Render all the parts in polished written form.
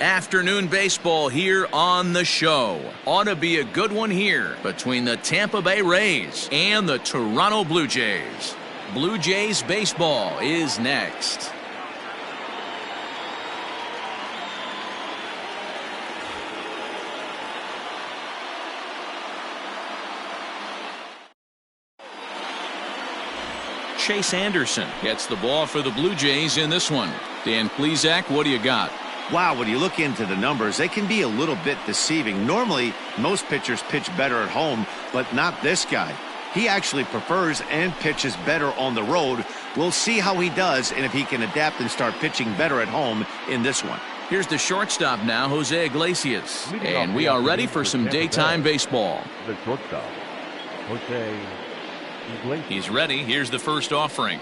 Afternoon baseball here on the show. Ought to be a good one here between the Tampa Bay Rays and the Toronto Blue Jays. Blue Jays baseball is next. Chase Anderson gets the ball for the Blue Jays in this one. Dan Plesac, what do you got? Wow, when you look into the numbers, they can be a little bit deceiving. Normally, most pitchers pitch better at home, but not this guy. He actually prefers and pitches better on the road. We'll see how he does and if he can adapt and start pitching better at home in this one. Here's the shortstop now, Jose Iglesias. And we are ready for some daytime baseball. The shortstop, Jose Iglesias. He's ready. Here's the first offering.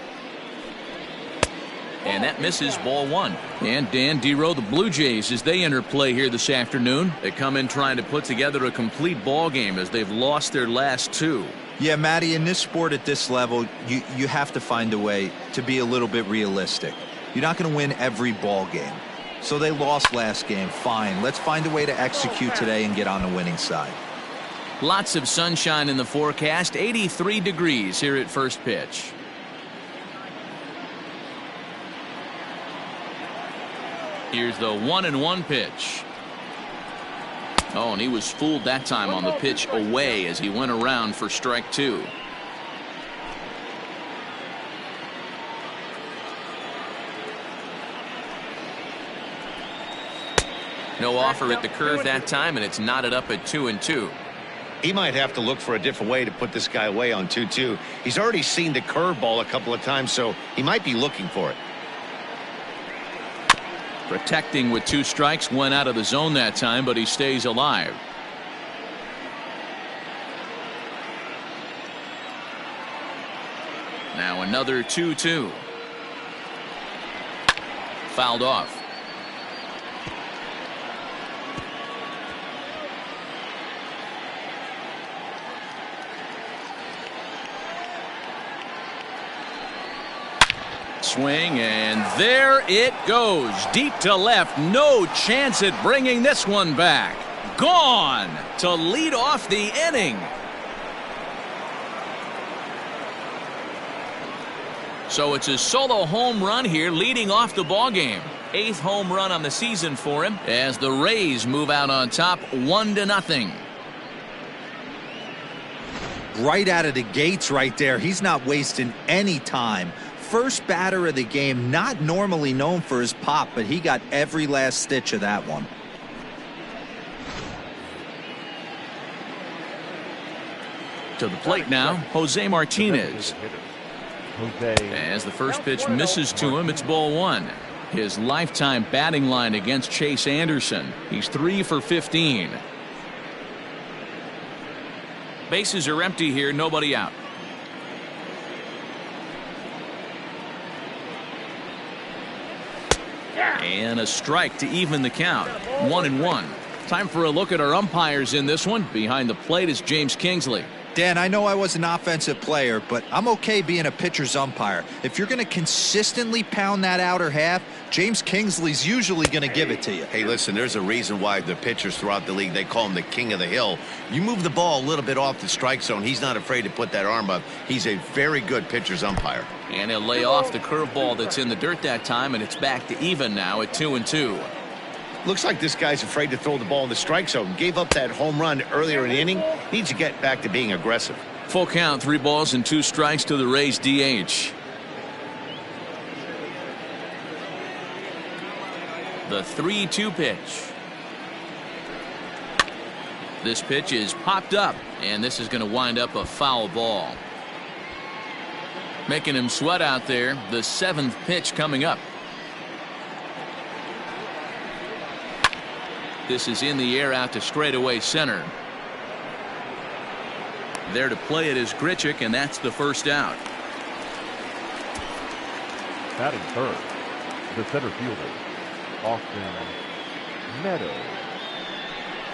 And that misses, ball one. And Dan Dero, the Blue Jays, as they enter play here this afternoon, they come in trying to put together a complete ball game as they've lost their last two. Yeah, Matty, in this sport at this level, you have to find a way to be a little bit realistic. You're not going to win every ball game. So they lost last game. Fine. Let's find a way to execute today and get on the winning side. Lots of sunshine in the forecast. 83 degrees here at first pitch. Here's the 1-1 pitch. Oh, and he was fooled that time on the pitch away as he went around for strike two. No offer at the curve that time, and it's knotted up at 2-2. He might have to look for a different way to put this guy away on 2-2. He's already seen the curveball a couple of times, so he might be looking for it. Protecting with two strikes, went out of the zone that time, but he stays alive. Now another 2-2. Fouled off. Swing, and there it goes. Deep to left. No chance at bringing this one back. Gone to lead off the inning. So it's a solo home run here leading off the ball game. 8th home run on the season for him as the Rays move out on top 1-0. Right out of the gates right there. He's not wasting any time. First batter of the game, not normally known for his pop, but he got every last stitch of that one. To the plate now, Jose Martinez. As the first pitch misses to him, it's ball one. His lifetime batting line against Chase Anderson. He's 3 for 15. Bases are empty here, nobody out. And a strike to even the count. 1-1. Time for a look at our umpires in this one. Behind the plate is James Kingsley. Dan, I know I was an offensive player, but I'm okay being a pitcher's umpire. If you're going to consistently pound that outer half, James Kingsley's usually going to give it to you. Hey, listen, there's a reason why the pitchers throughout the league, they call him the king of the hill. You move the ball a little bit off the strike zone, he's not afraid to put that arm up. He's a very good pitcher's umpire. And he'll lay off the curveball that's in the dirt that time, and it's back to even now at 2-2. Looks like this guy's afraid to throw the ball in the strike zone. Gave up that home run earlier in the inning. Needs to get back to being aggressive. Full count, 3 balls and 2 strikes to the Rays DH. The 3-2 pitch. This pitch is popped up, and this is going to wind up a foul ball. Making him sweat out there. The 7th pitch coming up. This is in the air out to straightaway center. There to play it is Grichik, and that's the first out. Batting third, the center fielder, Austin Meadows.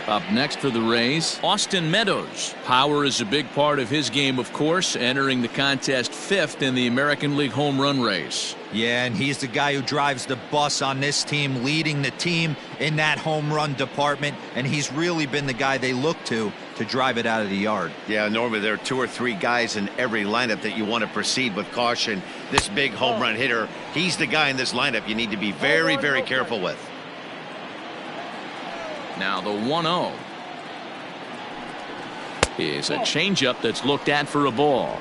Up next for the Rays, Austin Meadows. Power is a big part of his game, of course, entering the contest 5th in the American League home run race. Yeah, and he's the guy who drives the bus on this team, leading the team in that home run department, and he's really been the guy they look to drive it out of the yard. Yeah, normally there are 2 or 3 guys in every lineup that you want to proceed with caution. This big home run hitter, he's the guy in this lineup you need to be very, very careful with. Now the 1-0 is a changeup that's looked at for a ball.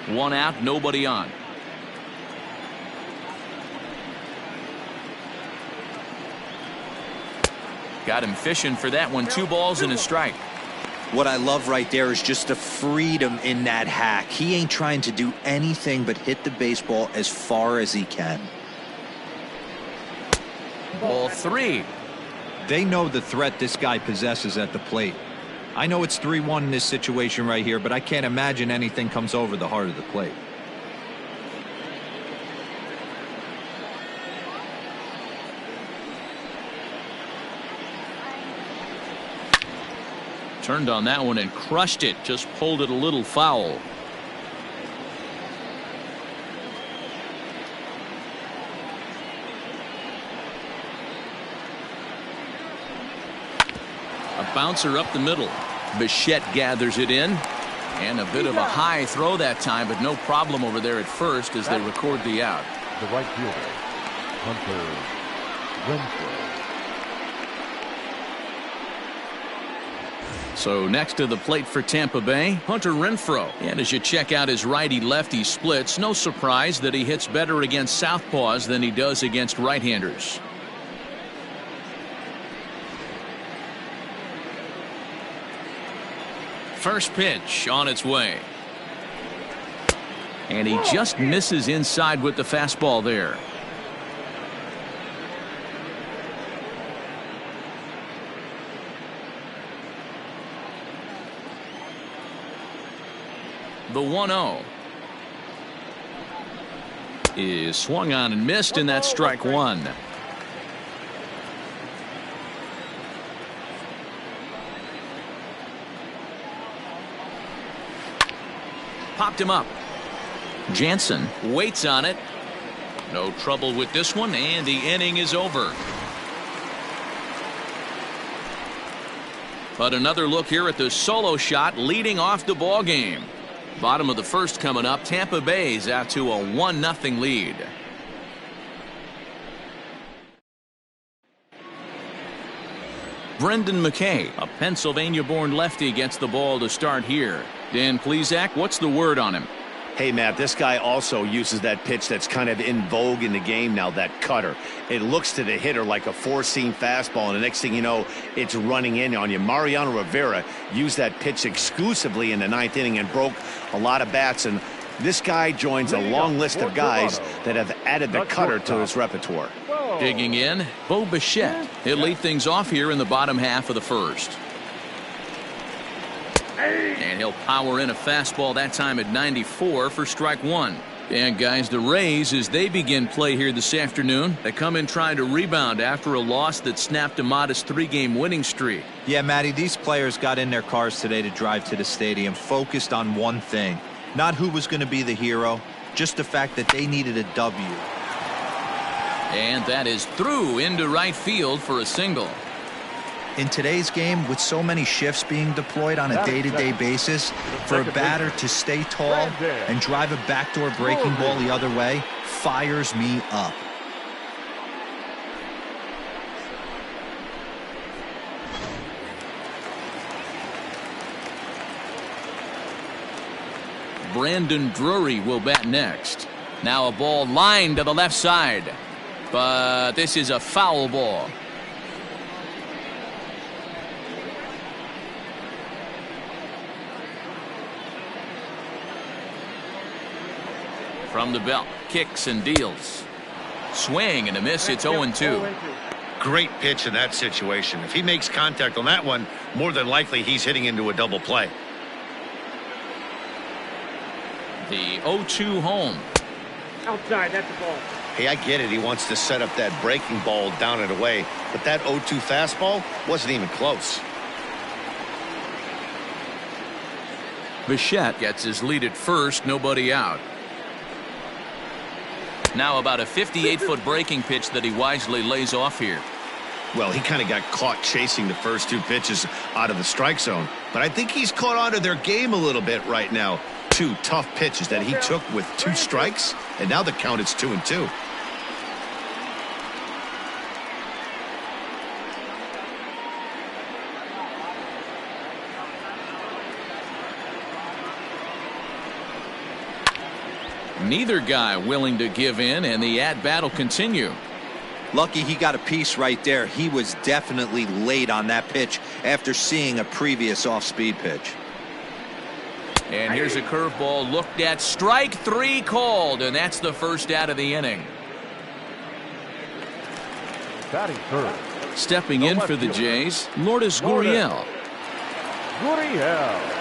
1 out, nobody on. Got him fishing for that one. 2 balls and a strike. What I love right there is just the freedom in that hack. He ain't trying to do anything but hit the baseball as far as he can. Ball 3. They know the threat this guy possesses at the plate. I know it's 3-1 in this situation right here, but I can't imagine anything comes over the heart of the plate. Turned on that one and crushed it. Just pulled it a little foul. A bouncer up the middle. Bichette gathers it in. And a bit of a high throw that time, but no problem over there at first as they record the out. The right fielder, Hunter Renfroe. So next to the plate for Tampa Bay, Hunter Renfroe. And as you check out his righty-lefty splits, no surprise that he hits better against southpaws than he does against right-handers. First pitch on its way. And he just misses inside with the fastball there. The 1-0 is swung on and missed, and that's strike 1. Popped him up. Jansen waits on it. No trouble with this one, and the inning is over. But another look here at the solo shot leading off the ball game. Bottom of the first coming up. Tampa Bay's out to a 1-0 lead. Brendan McKay, a Pennsylvania-born lefty, gets the ball to start here. Dan Plesac, what's the word on him? Hey, Matt, this guy also uses that pitch that's kind of in vogue in the game now, that cutter. It looks to the hitter like a four-seam fastball, and the next thing you know, it's running in on you. Mariano Rivera used that pitch exclusively in the 9th inning and broke a lot of bats, and this guy joins a long list of guys that have added the cutter to his repertoire. Digging in, Bo Bichette. He'll lead things off here in the bottom half of the first. And he'll power in a fastball that time at 94 for strike 1. And guys, the Rays, as they begin play here this afternoon, they come in trying to rebound after a loss that snapped a modest 3-game winning streak. Yeah, Matty, these players got in their cars today to drive to the stadium, focused on one thing. Not who was going to be the hero, just the fact that they needed a W. And that is through into right field for a single. In today's game, with so many shifts being deployed on a day-to-day basis, for a batter to stay tall and drive a backdoor breaking ball the other way fires me up. Brandon Drury will bat next. Now a ball lined to the left side, but this is a foul ball. From the belt, kicks and deals. Swing and a miss. It's 0-2. Great pitch in that situation. If he makes contact on that one, more than likely he's hitting into a double play. The 0-2 home. Outside, that's the ball. Hey, I get it. He wants to set up that breaking ball down and away, but that 0-2 fastball wasn't even close. Bichette gets his lead at first, nobody out. Now about a 58-foot breaking pitch that he wisely lays off here. Well, he kind of got caught chasing the first two pitches out of the strike zone. But I think he's caught on to their game a little bit right now. Two tough pitches that he took with 2 strikes, and now the count is 2-2. Neither guy willing to give in, and the at-bat will continue. Lucky he got a piece right there. He was definitely late on that pitch after seeing a previous off-speed pitch. And here's a curveball looked at. Strike 3 called, and that's the first out of the inning. Batting third. Stepping in for the Jays, Lourdes Gurriel. Gurriel.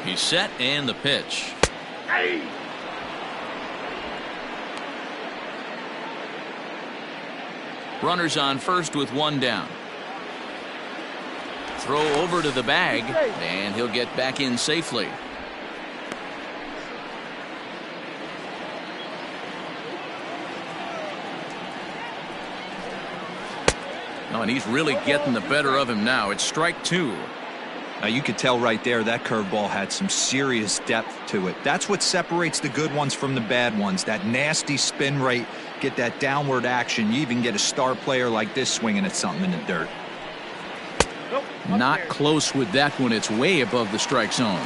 He's set, and the pitch. Runners on first with 1 down. Throw over to the bag, and he'll get back in safely. Oh, and he's really getting the better of him now. It's strike 2. Now you could tell right there that curveball had some serious depth to it. That's what separates the good ones from the bad ones. That nasty spin rate, get that downward action. You even get a star player like this swinging at something in the dirt. Not close with that one. It's way above the strike zone.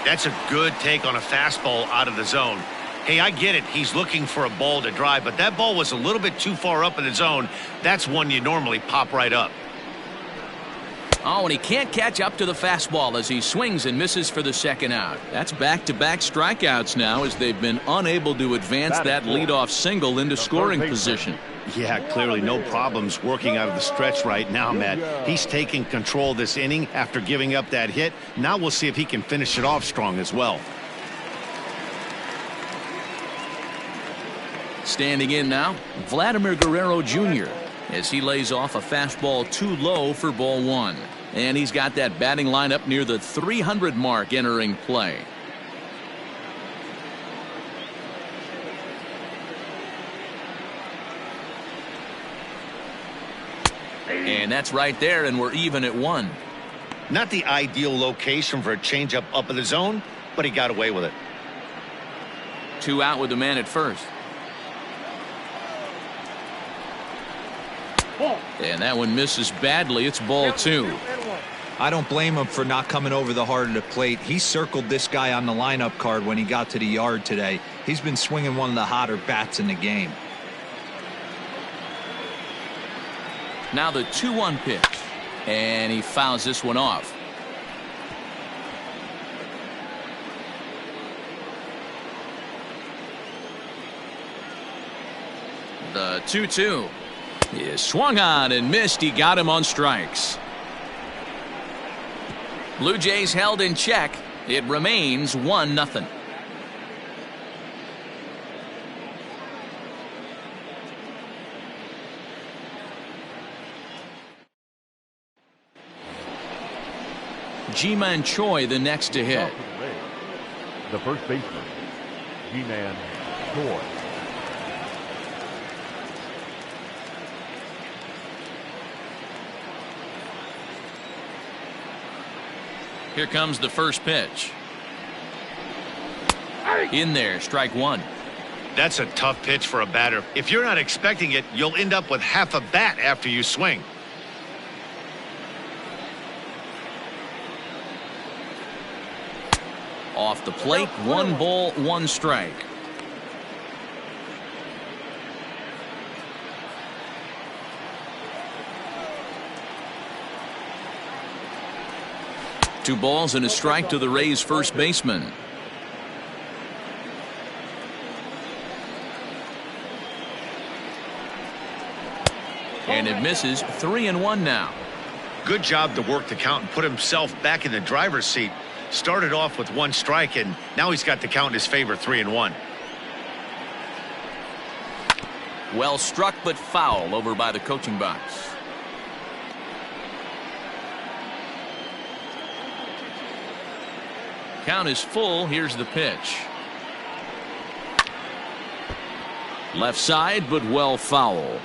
That's a good take on a fastball out of the zone. Hey, I get it. He's looking for a ball to drive, but that ball was a little bit too far up in the zone. That's one you normally pop right up. Oh, and he can't catch up to the fastball as he swings and misses for the second out. That's back-to-back strikeouts now as they've been unable to advance that leadoff single into scoring position. Yeah, clearly no problems working out of the stretch right now, Matt. He's taking control this inning after giving up that hit. Now we'll see if he can finish it off strong as well. Standing in now, Vladimir Guerrero Jr. as he lays off a fastball too low for ball 1. And he's got that batting line up near the 300 mark entering play. And that's right there, and we're even at 1. Not the ideal location for a changeup up in the zone, but he got away with it. 2 out with the man at first. And that one misses badly. It's ball 2. I don't blame him for not coming over the heart of the plate. He circled this guy on the lineup card when he got to the yard today. He's been swinging one of the hotter bats in the game. Now the 2-1 pitch, and he fouls this one off. The 2-2 is swung on and missed. He got him on strikes. Blue Jays held in check. It remains 1-0. Ji-Man Choi the next to hit. The first baseman, Ji-Man Choi. Here comes the first pitch. In there, strike 1. That's a tough pitch for a batter. If you're not expecting it, you'll end up with half a bat after you swing. Off the plate, 1 ball, 1 strike. Two balls and a strike to the Rays first baseman. And it misses. 3-1 now. Good job to work the count and put himself back in the driver's seat. Started off with 1 strike, and now he's got the count in his favor, 3-1. Well struck but foul over by the coaching box. Count is full. Here's the pitch. Left side, but well foul.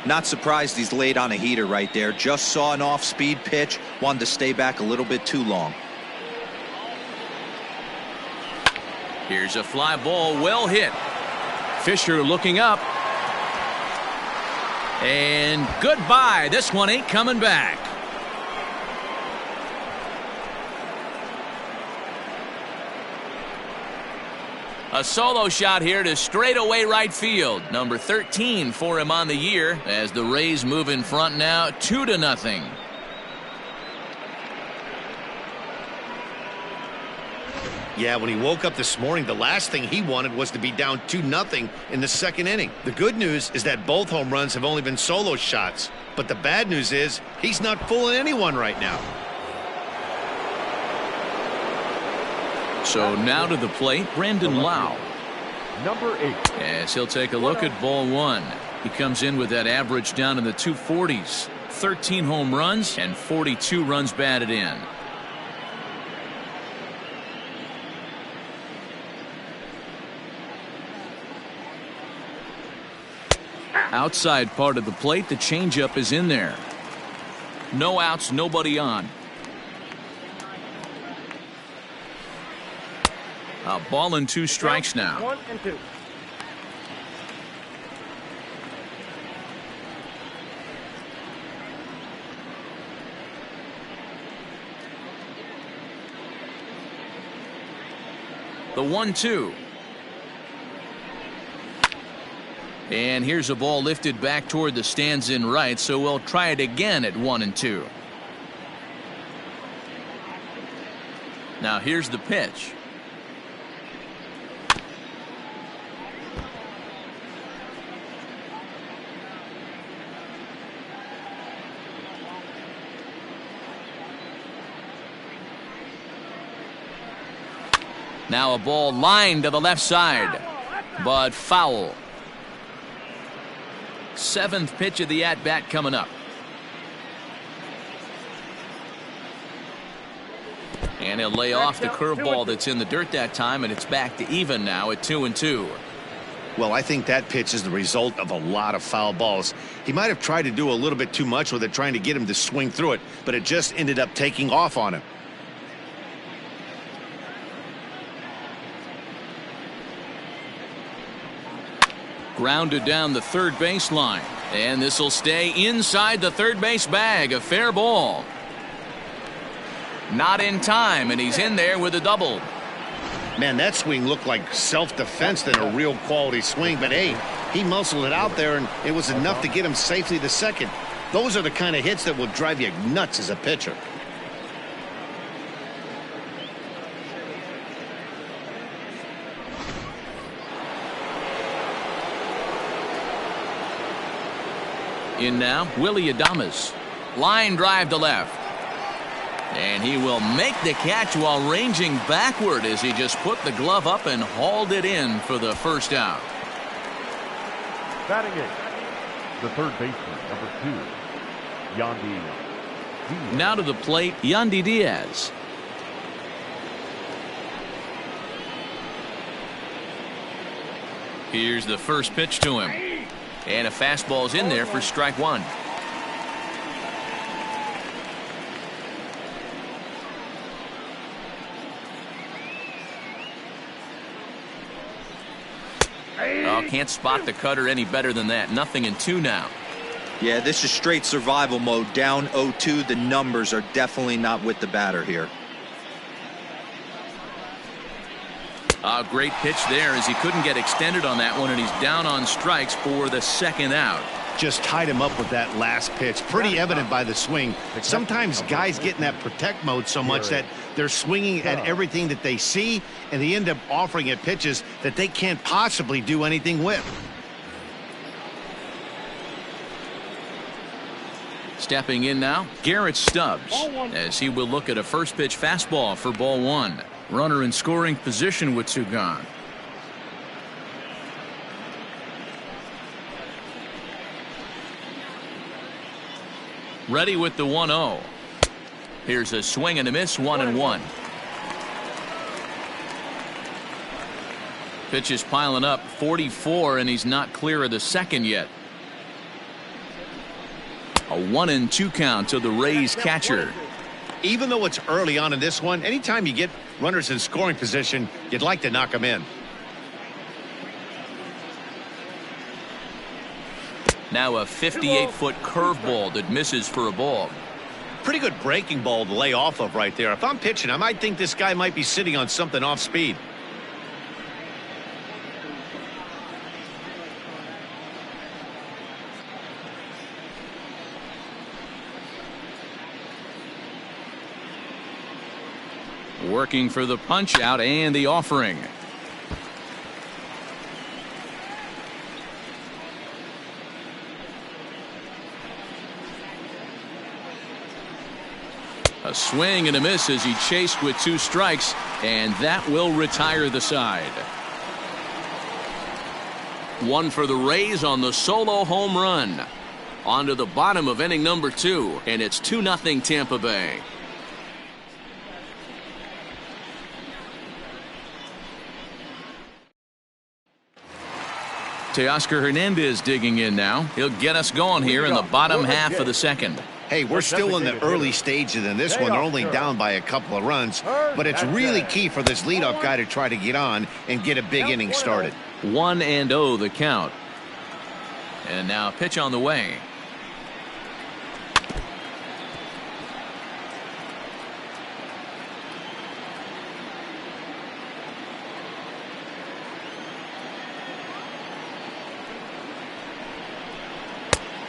Not surprised he's laid on a heater right there. Just saw an off-speed pitch. Wanted to stay back a little bit too long. Here's a fly ball, well hit. Fisher looking up. And goodbye. This one ain't coming back. A solo shot here to straightaway right field. Number 13 for him on the year as the Rays move in front now 2-0. Yeah, when he woke up this morning, the last thing he wanted was to be down 2-0 in the second inning. The good news is that both home runs have only been solo shots. But the bad news is he's not fooling anyone right now. So now to the plate, Brandon Lau. Number 8. As he'll take a look at ball one. He comes in with that average down in the 240s. 13 home runs and 42 runs batted in. Outside part of the plate, the changeup is in there. No outs, nobody on. A ball and 2 strikes now. 1 and 2. The 1-2. And here's a ball lifted back toward the stands in right, so we'll try it again at 1 and 2. Now here's the pitch. Now a ball lined to the left side, but foul. 7th pitch of the at-bat coming up. And he'll lay off the curveball that's in the dirt that time, and it's back to even now at 2 and 2. Well, I think that pitch is the result of a lot of foul balls. He might have tried to do a little bit too much with it, trying to get him to swing through it, but it just ended up taking off on him. Grounded down the third baseline, and this will stay inside the third base bag. A fair ball. Not in time, and he's in there with a double. Man, that swing looked like self-defense than a real quality swing, but hey, he muscled it out there, and it was enough to get him safely to second. Those are the kind of hits that will drive you nuts as a pitcher. In now, Willie Adamus. Line drive to left. And he will make the catch while ranging backward as he just put the glove up and hauled it in for the first out. Batting eighth, the third baseman, number 2, Yandy Diaz. Now to the plate, Yandy Diaz. Here's the first pitch to him. And a fastball's in there for strike 1. Oh, can't spot the cutter any better than that. Nothing in 2 now. Yeah, this is straight survival mode. Down 0-2. The numbers are definitely not with the batter here. A great pitch there as he couldn't get extended on that one, and he's down on strikes for the second out. Just tied him up with that last pitch. Pretty evident by the swing. Sometimes guys get in that protect mode so much that they're swinging at everything that they see, and they end up offering at pitches that they can't possibly do anything with. Stepping in now, Garrett Stubbs, as he will look at a first pitch fastball for ball 1. Runner in scoring position with 2 gone. Ready with the 1-0. Here's a swing and a miss, 1-1. Pitch is piling up, 44, and he's not clear of the second yet. A 1-2 count to the Rays catcher. Even though it's early on in this one, anytime you get runners in scoring position, you'd like to knock them in. Now a 58-foot curveball that misses for a ball. Pretty good breaking ball to lay off of right there. If I'm pitching, I might think this guy might be sitting on something off speed. Working for the punch out and the offering. A swing and a miss as he chased with 2 strikes, and that will retire the side. 1 for the Rays on the solo home run. On to the bottom of inning number 2, and it's 2-0 Tampa Bay. Teoscar Hernandez digging in now. He'll get us going here in the bottom half of the second. Hey, we're still in the early stages in this one. They're only down by a couple of runs, but it's really key for this leadoff guy to try to get on and get a big inning started. 1-0 the count. And now pitch on the way.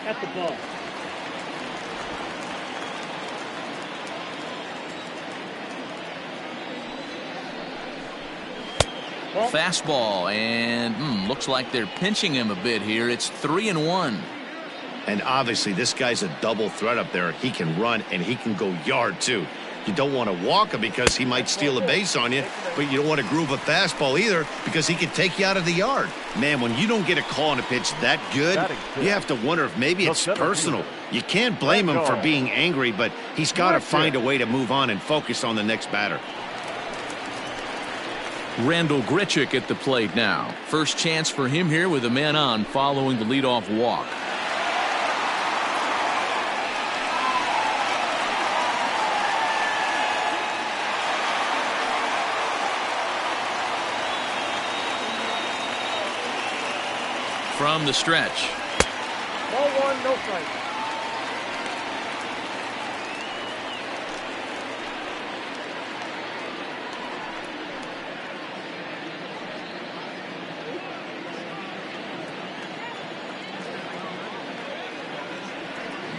At the ball. Fastball, and looks like they're pinching him a bit here. It's 3-1. And obviously this guy's a double threat up there. He can run and he can go yard too. You don't want to walk him because he might steal a base on you, but you don't want to groove a fastball either because he can take you out of the yard. Man, when you don't get a call on a pitch that good, you have to wonder if maybe it's personal. You can't blame him for being angry, but he's got to find a way to move on and focus on the next batter. Randall Grichik at the plate now. First chance for him here with a man on following the leadoff walk. From the stretch. Ball 1, no strike.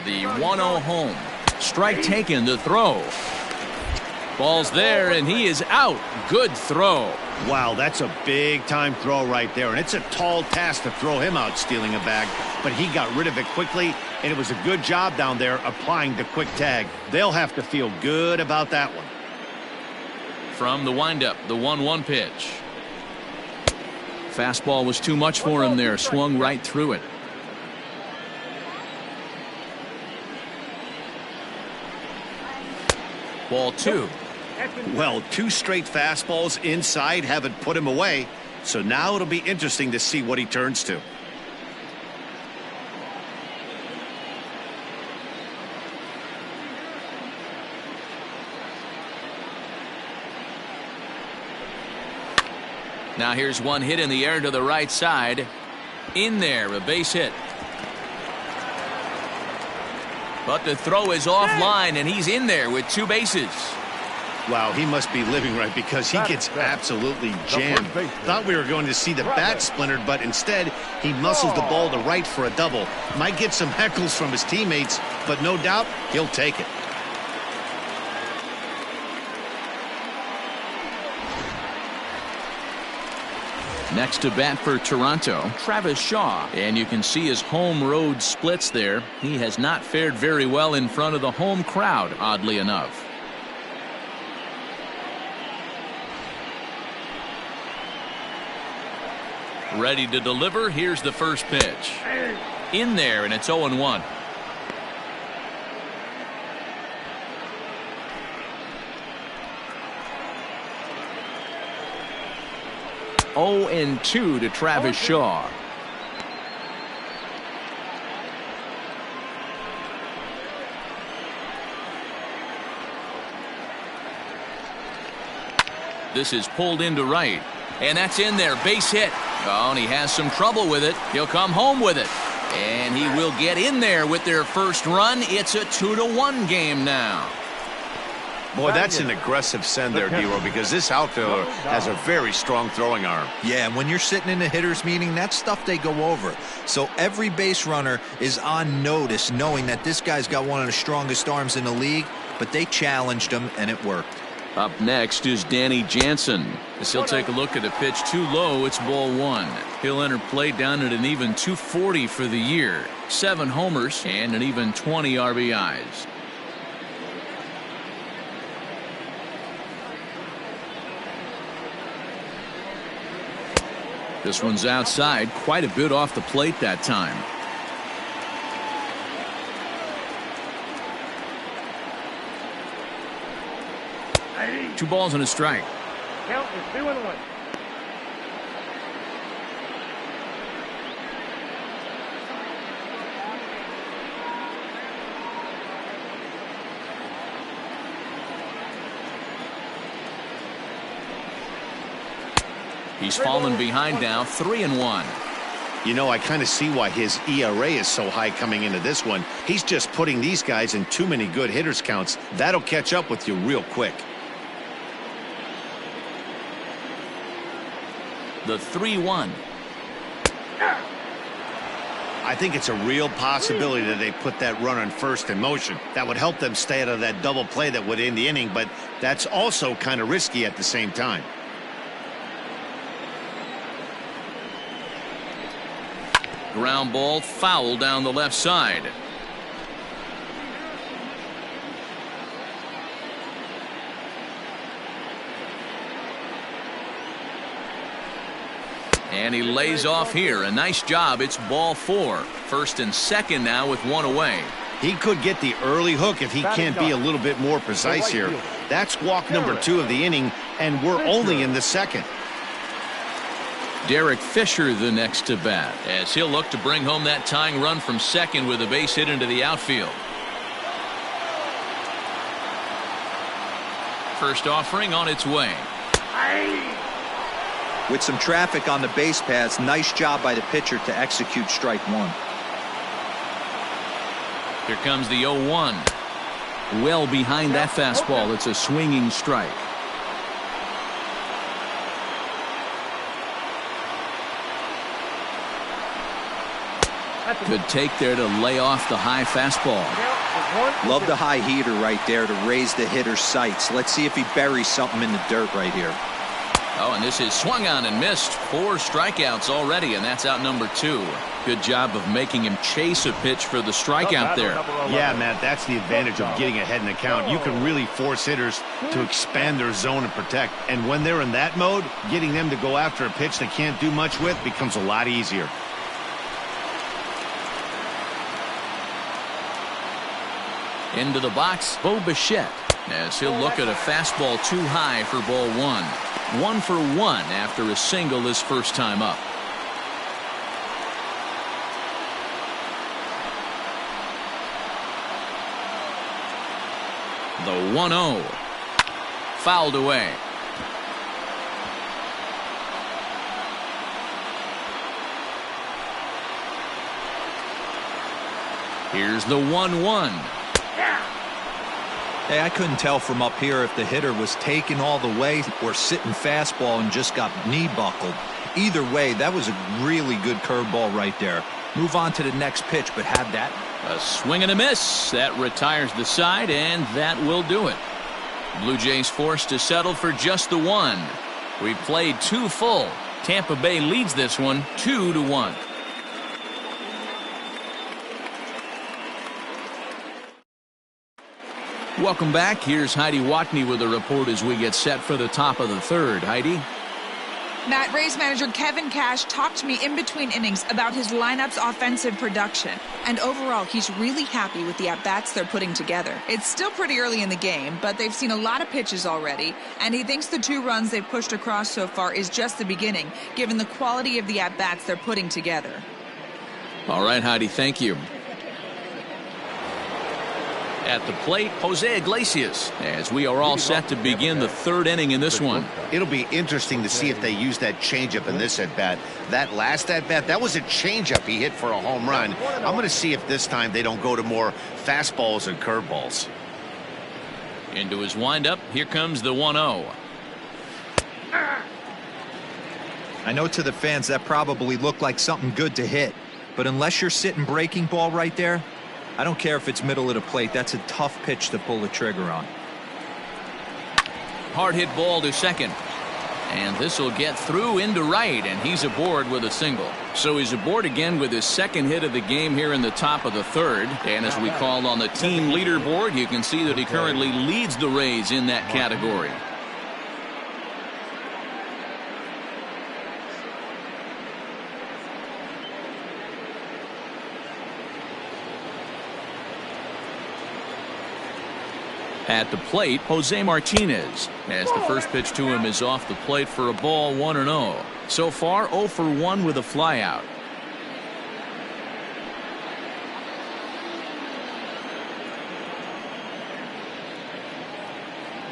The 1-0 home. Strike taken, the throw. Ball's there, and he is out. Good throw. Wow, that's a big-time throw right there, and it's a tall task to throw him out stealing a bag, but he got rid of it quickly, and it was a good job down there applying the quick tag. They'll have to feel good about that one. From the windup, the 1-1 pitch. Fastball was too much for him there. Swung right through it. Ball 2. Well, 2 straight fastballs inside haven't put him away, so now it'll be interesting to see what he turns to. Now here's one hit in the air to the right side. In there, a base hit. But the throw is offline, and he's in there with 2 bases. Wow, he must be living right because he gets absolutely jammed. Thought we were going to see the bat splintered, but instead he muscles the ball to right for a double. Might get some heckles from his teammates, but no doubt he'll take it. Next to bat for Toronto, Travis Shaw. And you can see his home road splits there. He has not fared very well in front of the home crowd, oddly enough. Ready to deliver. Here's the first pitch. In there, and it's 0-1. 0-2 to Travis Shaw. This is pulled into right. And that's in there. Base hit. Oh, and he has some trouble with it. He'll come home with it. And he will get in there with their first run. It's a 2-1 game now. Boy, that's an aggressive send there, D-Row, because this outfielder has a very strong throwing arm. Yeah, and when you're sitting in a hitter's meeting, that's stuff they go over. So every base runner is on notice, knowing that this guy's got one of the strongest arms in the league, but they challenged him, and it worked. Up next is Danny Jansen. As he'll take a look at a pitch too low, it's ball one. He'll enter play down at an even 240 for the year. 7 homers and an even 20 RBIs. This one's outside, quite a bit off the plate that time. Two balls and a strike. Count is 2-1. He's fallen behind now, 3-1. You know, I kind of see why his ERA is so high coming into this one. He's just putting these guys in too many good hitters counts. That'll catch up with you real quick. The 3-1. I think it's a real possibility that they put that runner on first in motion. That would help them stay out of that double play that would end the inning, but that's also kind of risky at the same time. Ground ball foul down the left side. And he lays off here. A nice job. It's ball 4. First and second now with 1 away. He could get the early hook if he can't be a little bit more precise here. That's walk number 2 of the inning, and we're only in the second. Derrick Fisher the next to bat, as he'll look to bring home that tying run from second with a base hit into the outfield. First offering on its way. With some traffic on the base paths, nice job by the pitcher to execute strike 1. Here comes the 0-1. Well behind that fastball. It's a swinging strike. Good take there to lay off the high fastball. Love the high heater right there to raise the hitter's sights. Let's see if he buries something in the dirt right here. Oh, and this is swung on and missed. 4 strikeouts already, and that's out number 2. Good job of making him chase a pitch for the strikeout there. Yeah, Matt, that's the advantage of getting ahead in the count. You can really force hitters to expand their zone and protect. And when they're in that mode, getting them to go after a pitch they can't do much with becomes a lot easier. Into the box, Bo Bichette, as he'll look at a fastball too high for ball 1. 1 for 1 after a single his first time up. The 1-0. Fouled away. Here's the 1-1. Hey, I couldn't tell from up here if the hitter was taking all the way or sitting fastball and just got knee buckled. Either way, that was a really good curveball right there. Move on to the next pitch, but have that. A swing and a miss. That retires the side, and that will do it. Blue Jays forced to settle for just the 1. We played 2 full. Tampa Bay leads this one 2-1. Welcome back. Here's Heidi Watney with a report as we get set for the top of the 3rd. Heidi? Matt, Rays manager Kevin Cash talked to me in between innings about his lineup's offensive production. And overall, he's really happy with the at-bats they're putting together. It's still pretty early in the game, but they've seen a lot of pitches already. And he thinks the 2 runs they've pushed across so far is just the beginning, given the quality of the at-bats they're putting together. All right, Heidi, thank you. At the plate, Jose Iglesias, as we are all set to begin the 3rd inning in this one. It'll be interesting to see if they use that changeup in this at-bat. That last at-bat, that was a changeup he hit for a home run. I'm going to see if this time they don't go to more fastballs and curveballs. Into his windup, here comes the 1-0. I know to the fans that probably looked like something good to hit, but unless you're sitting breaking ball right there, I don't care if it's middle of the plate. That's a tough pitch to pull the trigger on. Hard hit ball to second. And this will get through into right, and he's aboard with a single. So he's aboard again with his 2nd hit of the game here in the top of the 3rd. And as we call on the team leaderboard, you can see that he currently leads the Rays in that category. At the plate, Jose Martinez, as the first pitch to him is off the plate for a ball, 1-0. So far, 0 for 1 with a flyout.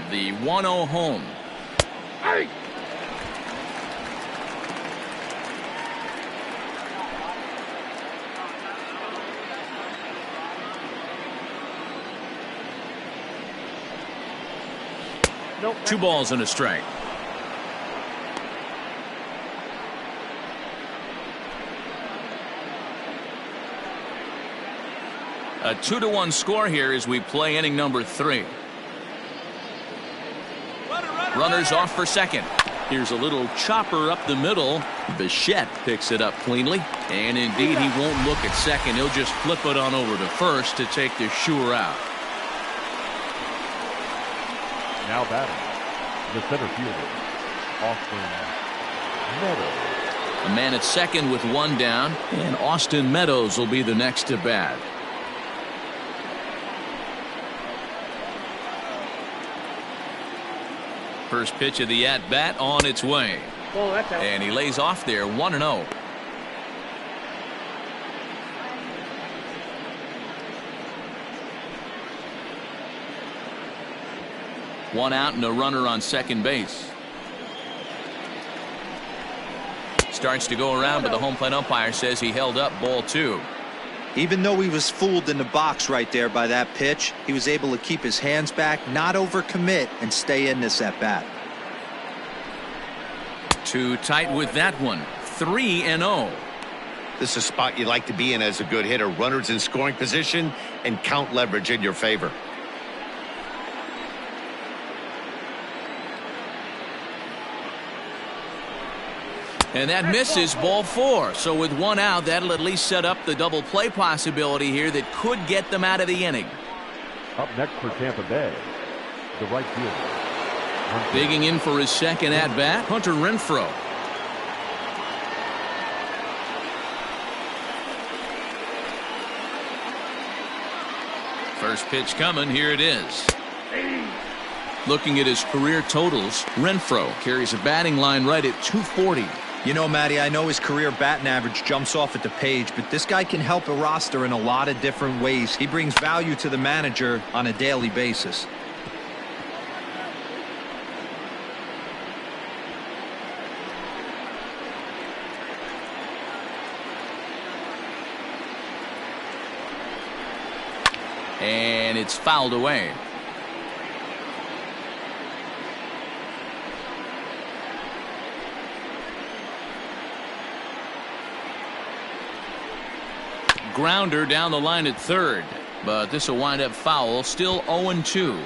The 1-0 home. Hey! Nope. 2 balls and a strike. A 2-1 score here as we play inning number 3. Runners off for second. Here's a little chopper up the middle. Bichette picks it up cleanly. And indeed, he won't look at second. He'll just flip it on over to first to take the sure out. Now batting, the center fielder, Austin Meadows. A man at second with 1 down, and Austin Meadows will be the next to bat. First pitch of the at-bat on its way. Oh, that's out. And he lays off there, 1-0. One out and a runner on second base. Starts to go around, but the home plate umpire says he held up ball 2. Even though he was fooled in the box right there by that pitch, he was able to keep his hands back, not overcommit, and stay in this at bat. Too tight with that one. 3-0. This is a spot you like to be in as a good hitter. Runners in scoring position and count leverage in your favor. And that misses, ball 4. So with 1 out, that'll at least set up the double play possibility here that could get them out of the inning. Up next for Tampa Bay, the right fielder. Digging in for his 2nd at bat, Hunter Renfroe. First pitch coming, here it is. Looking at his career totals, Renfroe carries a batting line right at 240. You know, Matty, I know his career batting average jumps off at the page, but this guy can help a roster in a lot of different ways. He brings value to the manager on a daily basis. And it's fouled away. Grounder down the line at third, but this will wind up foul. Still 0-2.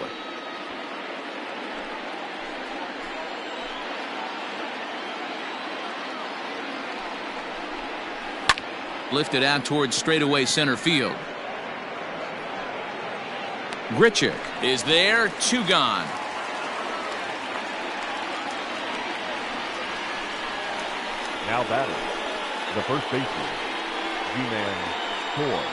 Lifted out towards straightaway center field. Grichik is there, 2 gone. Now batting, the first baseman, G-Man Choi.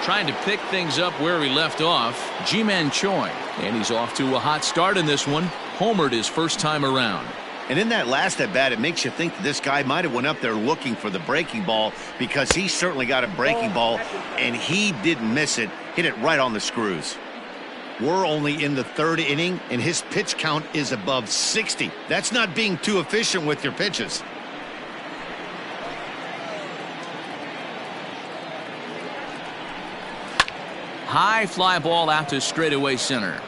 Trying to pick things up where he left off, G-Man Choi. And he's off to a hot start in this one. Homered his first time around. And in that last at bat, it makes you think that this guy might have went up there looking for the breaking ball, because he certainly got a breaking ball, and he didn't miss it. Hit it right on the screws. We're only in the third inning, and his pitch count is above 60. That's not being too efficient with your pitches. High fly ball out to straightaway center.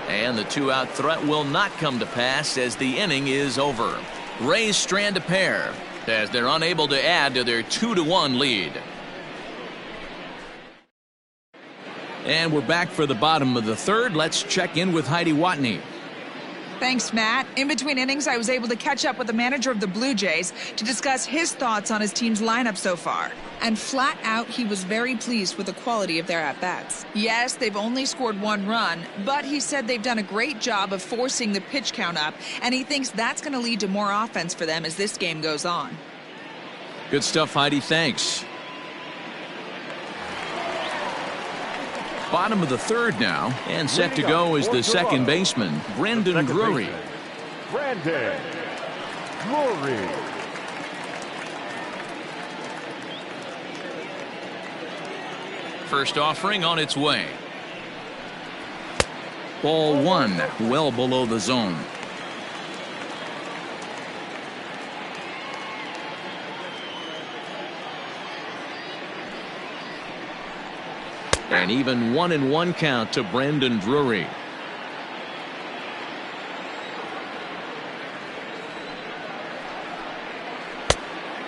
And the two-out threat will not come to pass as the inning is over. Rays strand a pair as they're unable to add to their 2-1 lead. And we're back for the bottom of the third. Let's check in with Heidi Watney. Thanks, Matt. In between innings, I was able to catch up with the manager of the Blue Jays to discuss his thoughts on his team's lineup so far. And flat out, he was very pleased with the quality of their at-bats. Yes, they've only scored 1 run, but he said they've done a great job of forcing the pitch count up, and he thinks that's going to lead to more offense for them as this game goes on. Good stuff, Heidi. Thanks. Bottom of the third now, and set to go is the second baseman, Brandon Drury. Brandon Drury. First offering on its way. Ball 1, well below the zone. An even 1-1 count to Brandon Drury.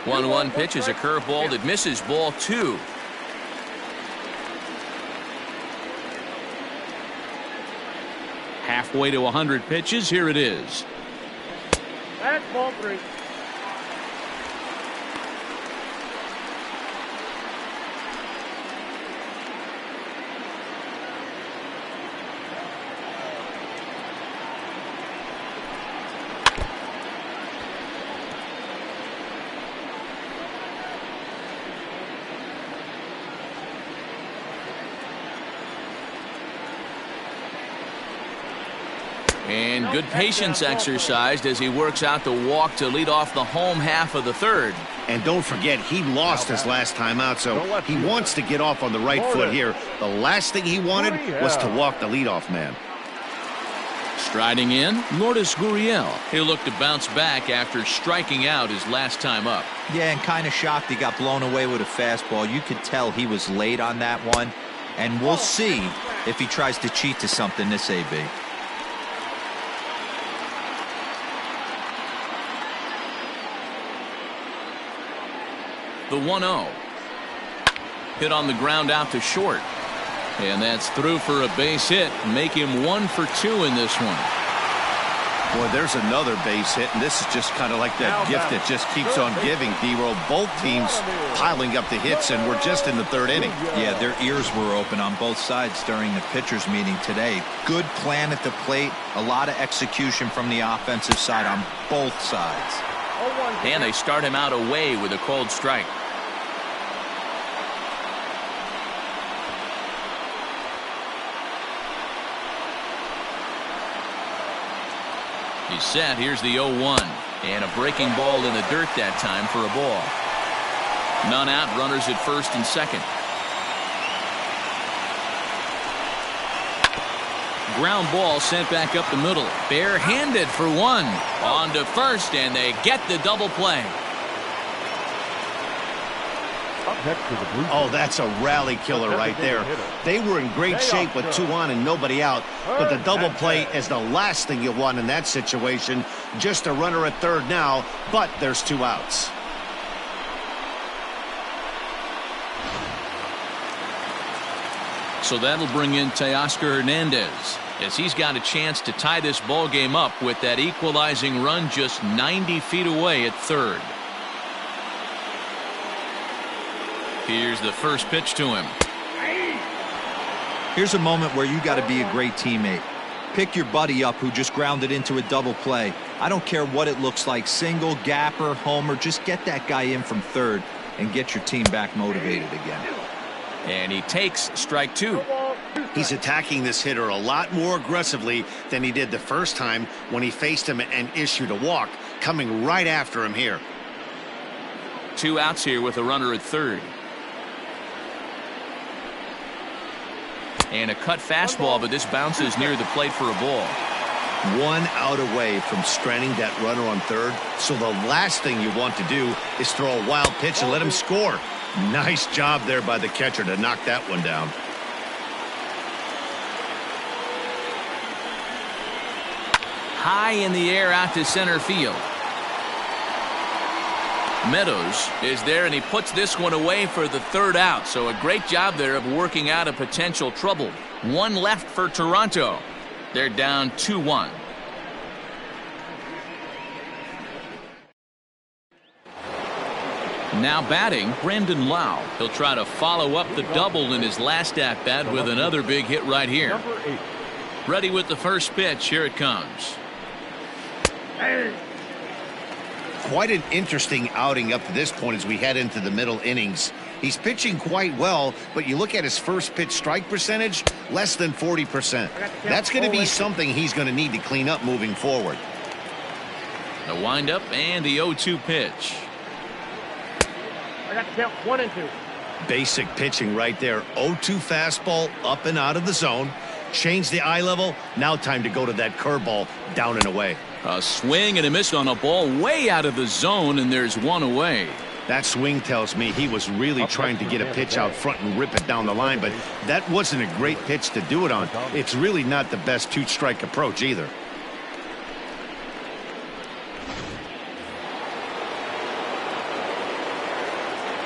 One pitch is a curveball that misses, ball 2. Halfway to 100 pitches, here it is. That's ball 3. And good patience exercised as he works out the walk to lead off the home half of the third. And don't forget, he lost his last time out, so he wants to get off on the right foot here. The last thing he wanted was to walk the leadoff man. Striding in, Lourdes Gurriel. He'll look to bounce back after striking out his last time up. Yeah, and kind of shocked he got blown away with a fastball. You could tell he was late on that one. And we'll see if he tries to cheat to something this AB. The 1-0. Hit on the ground out to short. And that's through for a base hit. Make him 1 for 2 in this one. Boy, there's another base hit, and this is just kind of like that gift that just keeps on giving, D-Roll. Both teams piling up the hits, and we're just in the third inning. Yeah, their ears were open on both sides during the pitchers meeting today. Good plan at the plate. A lot of execution from the offensive side on both sides. And they start him out away with a cold strike. He's set. Here's the 0-1. And a breaking ball in the dirt that time for a ball. None out. Runners at first and second. Ground ball sent back up the middle. Barehanded for 1. On to first, and they get the double play. Oh, that's a rally killer right there. They were in great shape with 2 on and nobody out, but the double play is the last thing you want in that situation. Just a runner at third now, but there's 2 outs. So that'll bring in Teoscar Hernandez as he's got a chance to tie this ball game up with that equalizing run just 90 feet away at third. Here's the first pitch to him. Here's a moment where you got to be a great teammate. Pick your buddy up who just grounded into a double play. I don't care what it looks like, single, gapper, homer, just get that guy in from third and get your team back motivated again. And he takes strike two. He's attacking this hitter a lot more aggressively than he did the first time when he faced him and issued a walk, coming right after him here. 2 outs here with a runner at third. And a cut fastball, but this bounces near the plate for a ball. 1 out away from stranding that runner on third, so the last thing you want to do is throw a wild pitch and let him score. Nice job there by the catcher to knock that one down. High in the air out to center field. Meadows is there, and he puts this one away for the 3rd out. So a great job there of working out a potential trouble. 1 left for Toronto. They're down 2-1. Now batting, Brandon Lau. He'll try to follow up the double in his last at-bat with another big hit right here. Ready with the first pitch. Here it comes. Quite an interesting outing up to this point as we head into the middle innings. He's pitching quite well, but you look at his first pitch strike percentage, less than 40%. That's going to be something he's going to need to clean up moving forward. The windup and the 0-2 pitch. I got to count 1 and 2. Basic pitching right there. 0-2 fastball up and out of the zone. Change the eye level. Now time to go to that curveball down and away. A swing and a miss on a ball way out of the zone, and there's 1 away. That swing tells me he was really trying to get a pitch out front and rip it down the line, but that wasn't a great pitch to do it on. It's really not the best 2-strike approach either.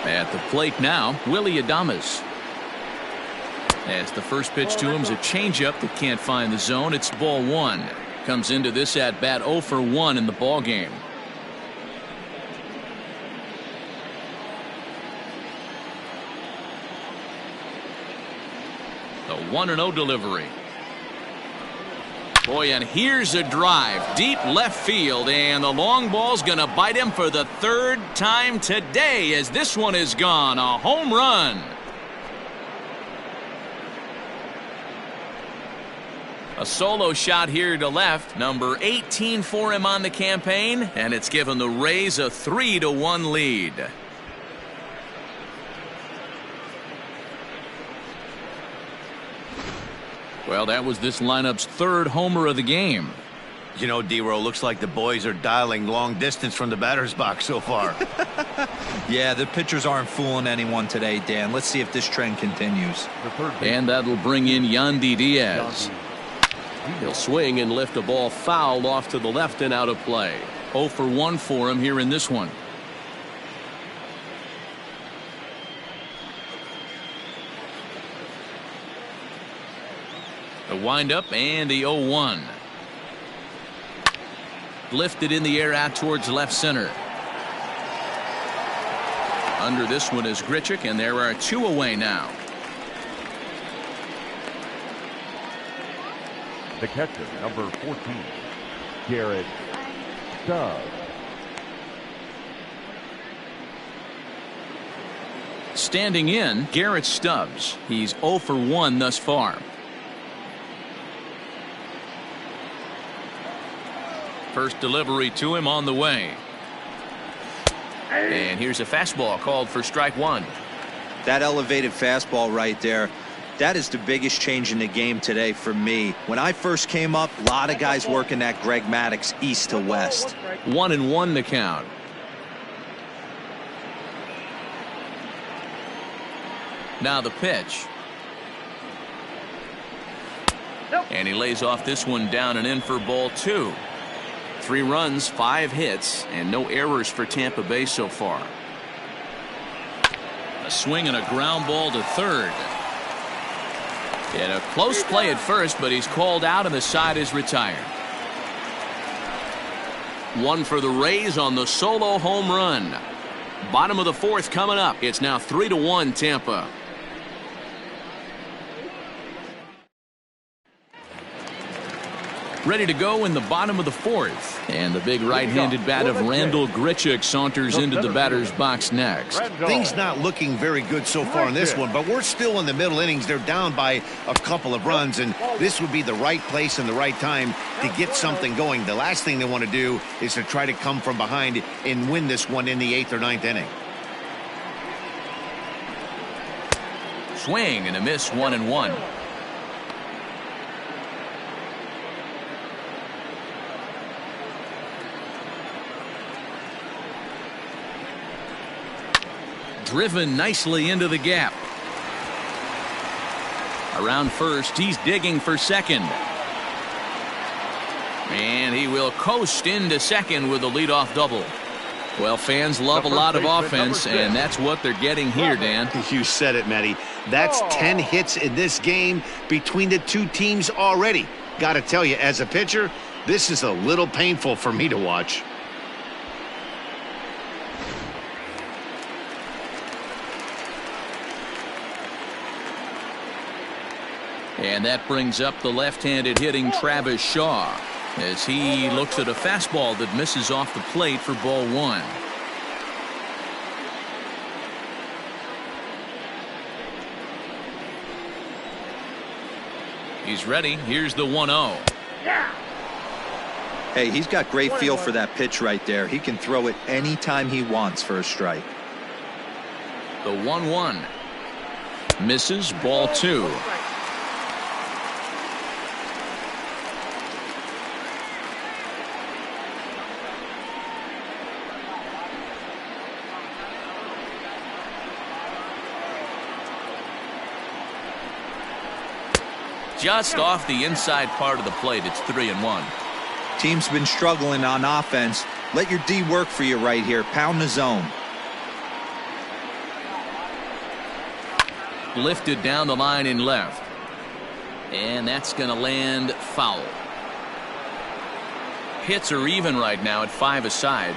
At the plate now, Willie Adamus. As the first pitch to him is a changeup that can't find the zone. It's ball 1. Comes into this at bat 0 for 1 in the ball game. The 1-0 delivery. Boy, and here's a drive deep left field, and the long ball's going to bite him for the 3rd time today as this one is gone. A home run. A solo shot here to left, number 18 for him on the campaign, and it's given the Rays a 3-1 lead. Well, that was this lineup's 3rd homer of the game. You know, D-Row, looks like the boys are dialing long distance from the batter's box so far. Yeah, the pitchers aren't fooling anyone today, Dan. Let's see if this trend continues. And that'll bring in Yandy Diaz. He'll swing and lift a ball foul off to the left and out of play. 0 for 1 for him here in this one. The windup and the 0-1. Lifted in the air out towards left center. Under this one is Grichik, and there are 2 away now. The catcher, number 14, Garrett Stubbs. Standing in, Garrett Stubbs. He's 0 for 1 thus far. First delivery to him on the way. And here's a fastball called for strike 1. That elevated fastball right there, that is the biggest change in the game today for me. When I first came up, a lot of guys working that Greg Maddux east to west. 1-1 the count. Now the pitch. And he lays off this one down and in for ball 2. 3 runs, 5 hits, and no errors for Tampa Bay so far. A swing and a ground ball to third. And a close play at first, but he's called out and the side is retired. 1 for the Rays on the solo home run. Bottom of the 4th coming up. It's now 3-1 Tampa. Ready to go in the bottom of the fourth. And the big right-handed bat of Randall Grichik saunters into the batter's box next. Things not looking very good so far in this one, but we're still in the middle innings. They're down by a couple of runs, and this would be the right place and the right time to get something going. The last thing they want to do is to try to come from behind and win this one in the 8th or 9th inning. Swing and a miss, 1-1. Driven nicely into the gap. Around first, he's digging for second. And he will coast into second with a leadoff double. Well, fans love a lot of offense, and that's what they're getting here, Dan. You said it, Matty. That's 10 hits in this game between the two teams already. Got to tell you, as a pitcher, this is a little painful for me to watch. And that brings up the left-handed hitting Travis Shaw as he looks at a fastball that misses off the plate for ball one. He's ready. Here's the 1-0. Hey, he's got great feel for that pitch right there. He can throw it anytime he wants for a strike. The 1-1. Misses, ball two. Just off the inside part of the plate. It's 3-1. Team's been struggling on offense. Let your D work for you right here. Pound the zone. Lifted down the line in left. And that's going to land foul. Hits are even right now at 5 aside.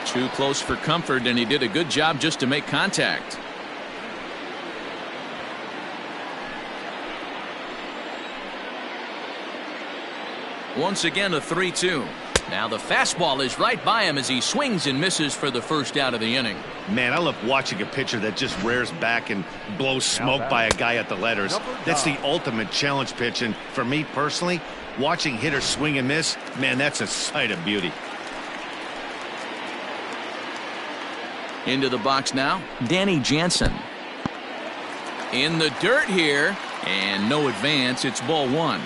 Too close for comfort, and he did a good job just to make contact. Once again, a 3-2. Now the fastball is right by him as he swings and misses for the first out of the inning. Man, I love watching a pitcher that just rears back and blows smoke by a guy at the letters. That's the ultimate challenge pitch, and for me personally, watching hitters swing and miss, man, that's a sight of beauty. Into the box now, Danny Jansen. In the dirt here, and no advance. It's ball one.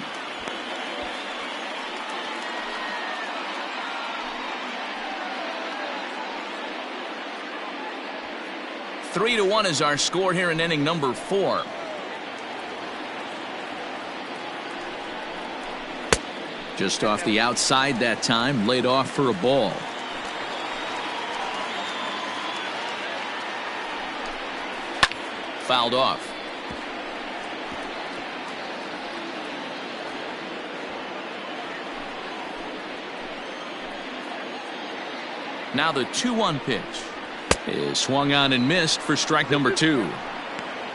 3-1 is our score here in inning number 4. Just off the outside that time, laid off for a ball. Fouled off. Now the 2-1 pitch is swung on and missed for strike number 2.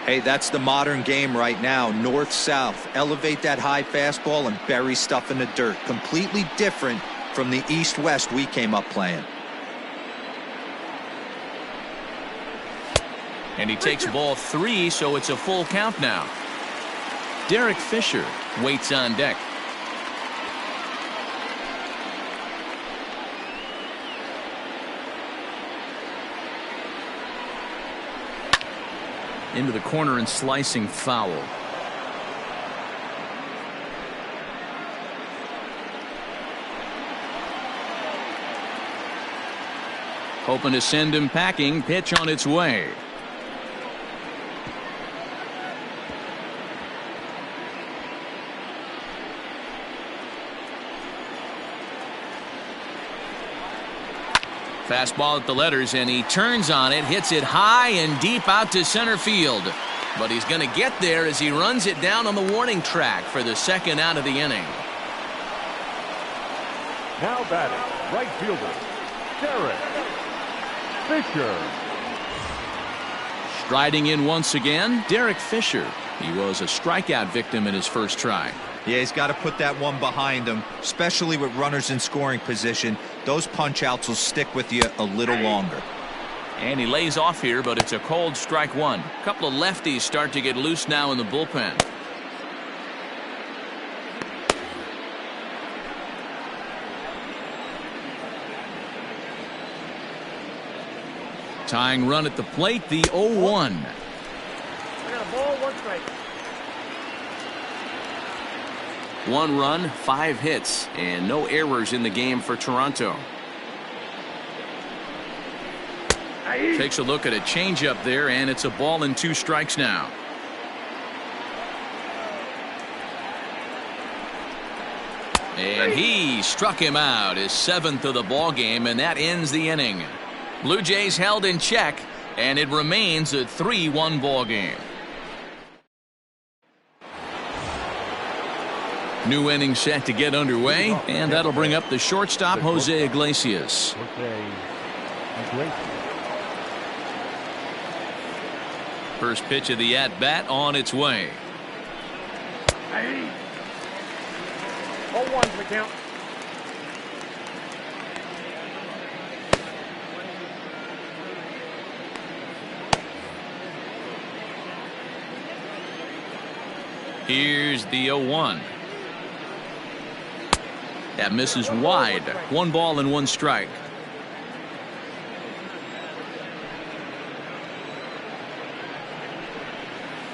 Hey, that's the modern game right now. North-south. Elevate that high fastball and bury stuff in the dirt. Completely different from the east-west we came up playing. And he takes ball 3, so it's a full count now. Derrick Fisher waits on deck. Into the corner and slicing foul. Hoping to send him packing. Pitch on its way. Fastball at the letters, and he turns on it, hits it high and deep out to center field. But he's going to get there as he runs it down on the warning track for the second out of the inning. Now batting, right fielder, Garrett Fisher. Striding in once again, Derrick Fisher. He was a strikeout victim in his first try. Yeah, he's got to put that one behind him, especially with runners in scoring position. Those punch-outs will stick with you a little longer. And he lays off here, but it's a cold strike one. A couple of lefties start to get loose now in the bullpen. Tying run at the plate, the 0-1. I got a ball, 1 strike. 1 run, 5 hits, and no errors in the game for Toronto. Takes a look at a changeup there, and it's a ball and 2 strikes now. And he struck him out, his 7th of the ball game, and that ends the inning. Blue Jays held in check, and it remains a 3-1 ball game. New inning set to get underway, and that'll bring up the shortstop, Jose Iglesias. First pitch of the at-bat on its way. 0-1's the count. Here's the 0-1. That misses wide. 1 ball and 1 strike.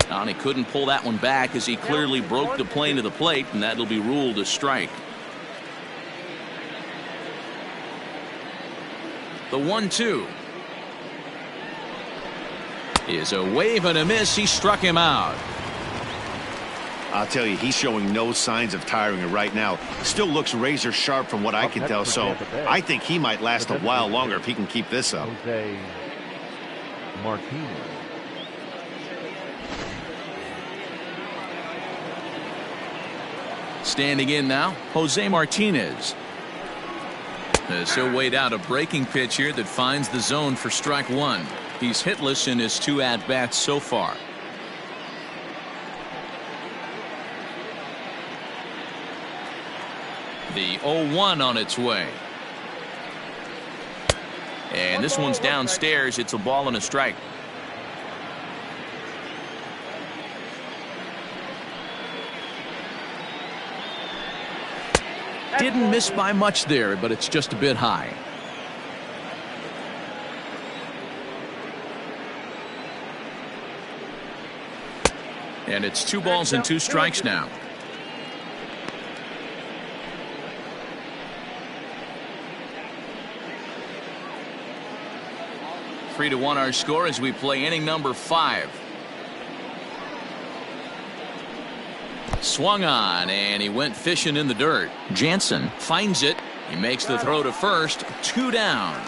And he couldn't pull that one back as he clearly broke the plane of the plate, and that'll be ruled a strike. The 1-2 is a wave and a miss. He struck him out. I'll tell you, he's showing no signs of tiring right now. Still looks razor sharp from what I can tell, so I think he might last a while longer if he can keep this up. Martinez. Standing in now, Jose Martinez. So weighed out a breaking pitch here that finds the zone for strike 1. He's hitless in his 2 at-bats so far. The 0-1 on its way. And this one's downstairs. It's a ball and a strike. Didn't miss by much there, but it's just a bit high. And it's 2 balls and 2 strikes now. Three to 1 our score as we play inning number 5. Swung on, and he went fishing in the dirt. Jansen finds it. He makes the throw to first. 2 down.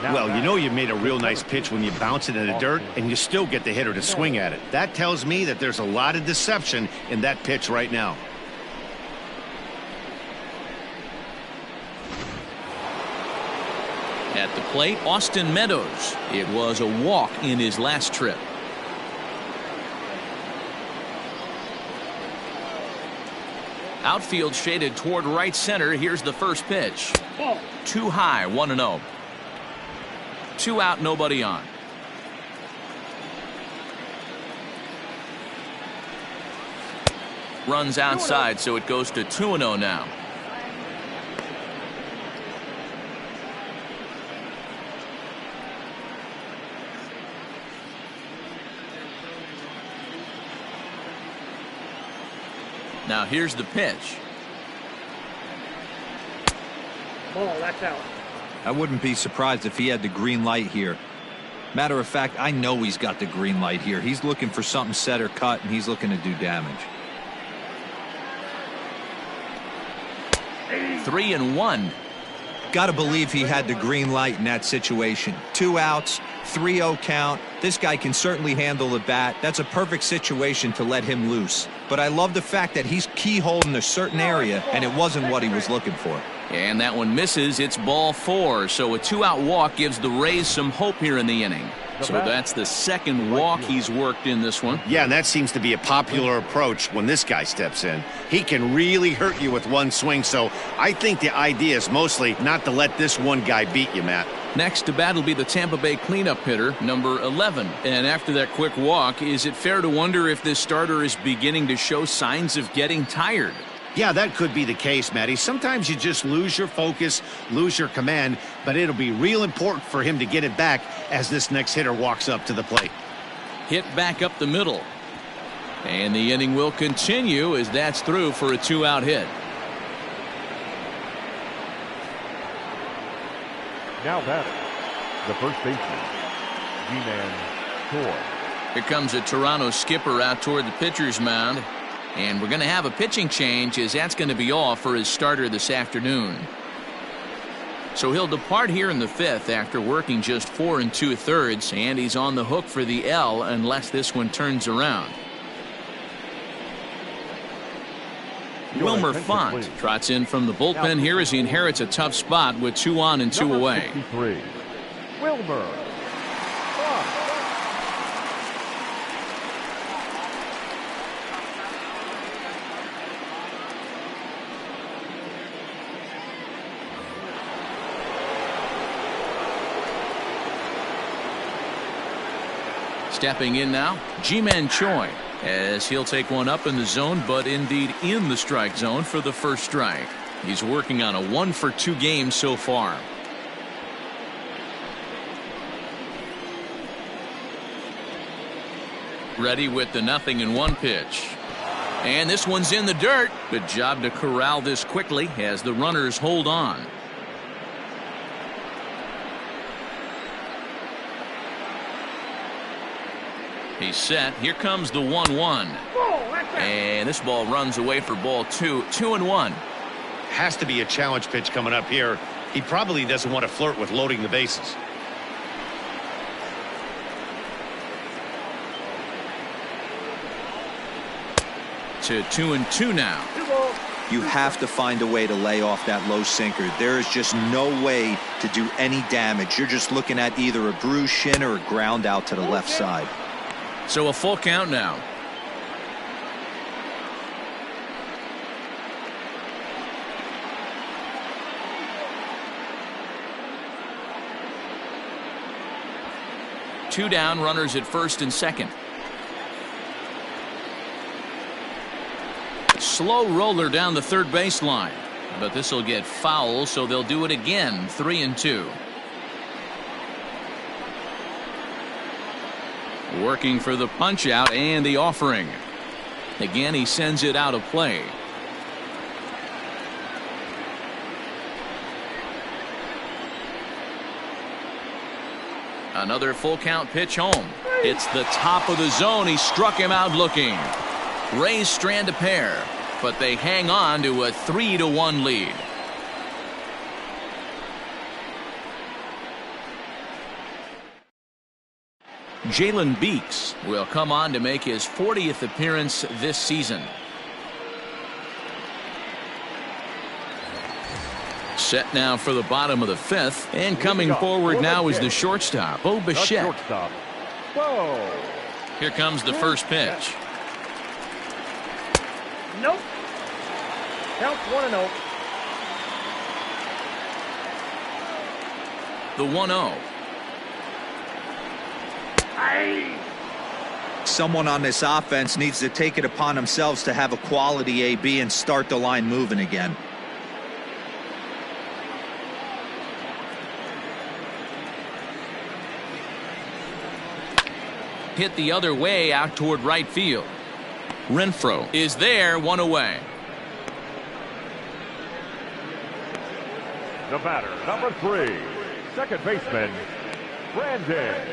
Well, you know you made a real nice pitch when you bounce it in the dirt and you still get the hitter to swing at it. That tells me that there's a lot of deception in that pitch right now. At the plate, Austin Meadows. It was a walk in his last trip. Outfield shaded toward right center. Here's the first pitch. Too high, 1-0. 2 out, nobody on. Runs outside, so it goes to 2-0 now. Now here's the pitch. Ball, that's out. I wouldn't be surprised if he had the green light here. Matter of fact, I know he's got the green light here. He's looking for something set or cut, and he's looking to do damage. 3-1. Got to believe he had the green light in that situation. 2 outs, 3-0 count. This guy can certainly handle the bat. That's a perfect situation to let him loose. But I love the fact that he's keyholing a certain area, and it wasn't what he was looking for. And that one misses. It's ball 4. So a 2-out walk gives the Rays some hope here in the inning. So that's the second walk he's worked in this one. Yeah, and that seems to be a popular approach when this guy steps in. He can really hurt you with one swing, so I think the idea is mostly not to let this one guy beat you, Matt. Next to bat will be the Tampa Bay cleanup hitter, number 11. And after that quick walk, is it fair to wonder if this starter is beginning to show signs of getting tired? Yeah, that could be the case, Matty. Sometimes you just lose your focus, lose your command, but it'll be real important for him to get it back as this next hitter walks up to the plate. Hit back up the middle. And the inning will continue as that's through for a 2-out hit. Now batting, the first baseman, G-Man. Here comes a Toronto skipper out toward the pitcher's mound. And we're going to have a pitching change, as that's going to be all for his starter this afternoon. So he'll depart here in the 5th after working just 4 2/3, and he's on the hook for the L unless this one turns around. Wilmer Font trots in from the bullpen here as he inherits a tough spot with 2 on and 2 away. 63, Wilmer Font. Stepping in now, Ji-Man Choi, as he'll take one up in the zone, but indeed in the strike zone for the first strike. He's working on a 1 for 2 game so far. Ready with the 0-1 pitch. And this one's in the dirt. Good job to corral this quickly as the runners hold on. He's set. Here comes the 1-1. And this ball runs away for ball 2. 2-1. Has to be a challenge pitch coming up here. He probably doesn't want to flirt with loading the bases. To 2-2 now. You have to find a way to lay off that low sinker. There is just no way to do any damage. You're just looking at either a bruised shin or a ground out to the left side. So a full count now. Two down, runners at first and second. Slow roller down the third baseline, but this will get foul, so they'll do it again. 3-2. Working for the punch out and the offering. Again, he sends it out of play. Another full count pitch home. It's the top of the zone. He struck him out looking. Rays strand a pair, but they hang on to a 3-1 lead. Jalen Beeks will come on to make his 40th appearance this season. Set now for the bottom of the 5th, and coming forward now is the shortstop, Bo Bichette. Here comes the first pitch. Nope. Count 1-0. The 1-0. Someone on this offense needs to take it upon themselves to have a quality AB and start the line moving again. Hit the other way out toward right field. Renfroe is there, 1 away. The batter, number 3, second baseman, Brandon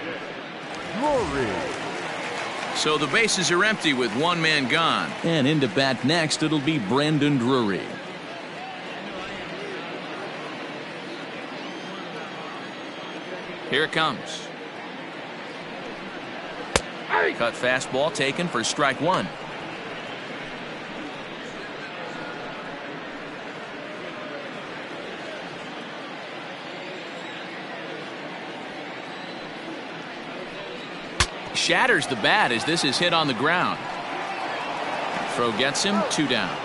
Drury. So the bases are empty with one man gone. And into bat next, it'll be Brandon Drury. Here it comes. Cut fastball taken for strike 1. shatters the bat as this is hit on the ground. Throw gets him 2 down.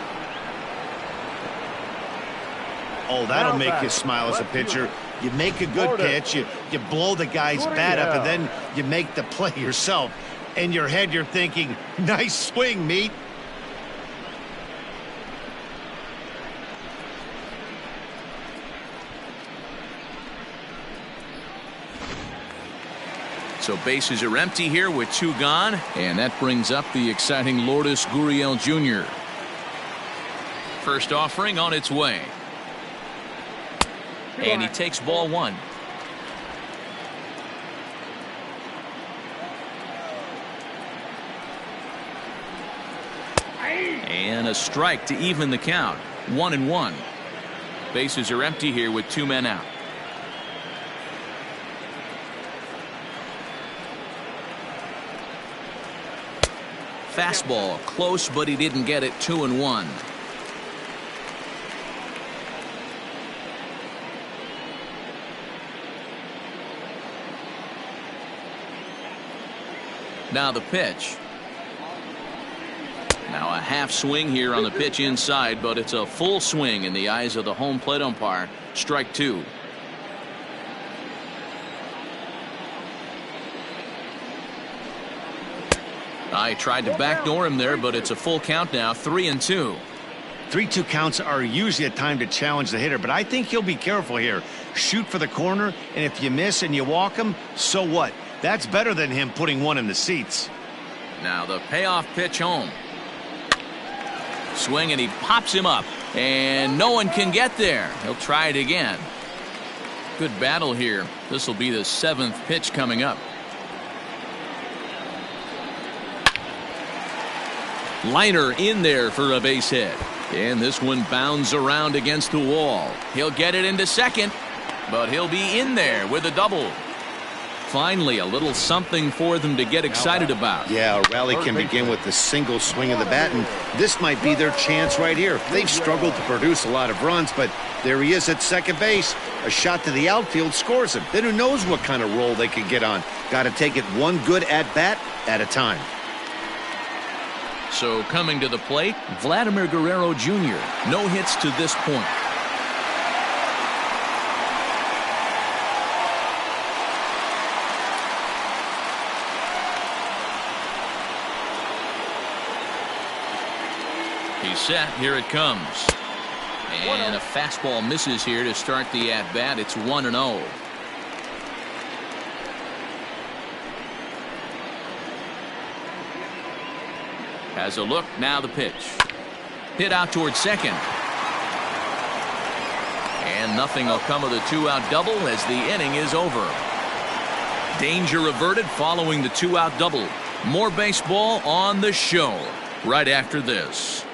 Oh, that'll make you smile as a pitcher. You make a good pitch, you blow the guy's bat up, and then you make the play yourself. In your head, you're thinking, nice swing, meat. So bases are empty here with 2 gone, and that brings up the exciting Lourdes Gurriel Jr. First offering on its way. And he takes ball 1. And a strike to even the count. 1-1. Bases are empty here with 2 men out. Fastball close, but he didn't get it. 2-1. Now the pitch. Now a half swing here on the pitch inside, but it's a full swing in the eyes of the home plate umpire. Strike 2. I tried to backdoor him there, but it's a full count now. 3-2. 3-2 counts are usually a time to challenge the hitter, but I think he'll be careful here. Shoot for the corner, and if you miss and you walk him, so what? That's better than him putting one in the seats. Now the payoff pitch home. Swing, and he pops him up, and no one can get there. He'll try it again. Good battle here. This will be the 7th pitch coming up. Liner in there for a base hit. And this one bounds around against the wall. He'll get it into second, but he'll be in there with a double. Finally, a little something for them to get excited about. Yeah, a rally can begin with a single swing of the bat, and this might be their chance right here. They've struggled to produce a lot of runs, but there he is at second base. A shot to the outfield scores him. Then who knows what kind of roll they could get on. Got to take it one good at-bat at a time. So coming to the plate, Vladimir Guerrero Jr. No hits to this point. He's set. Here it comes. And a fastball misses here to start the at-bat. It's 1-0. Has a look. Now the pitch. Hit out towards second. And nothing will come of the 2-out double as the inning is over. Danger averted following the 2-out double. More baseball on the show right after this.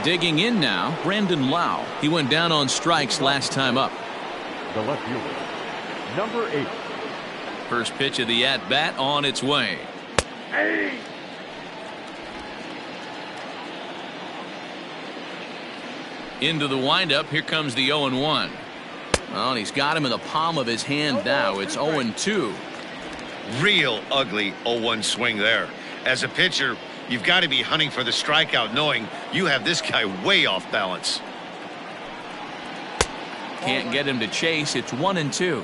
Digging in now, Brandon Lau. He went down on strikes last time up. The left fielder, number 8. First pitch of the at-bat on its way. Into the windup. Here comes the 0-1. Well, he's got him in the palm of his hand now. It's 0-2. Real ugly 0-1 swing there. As a pitcher, you've got to be hunting for the strikeout, knowing you have this guy way off balance. Can't get him to chase. It's 1-2.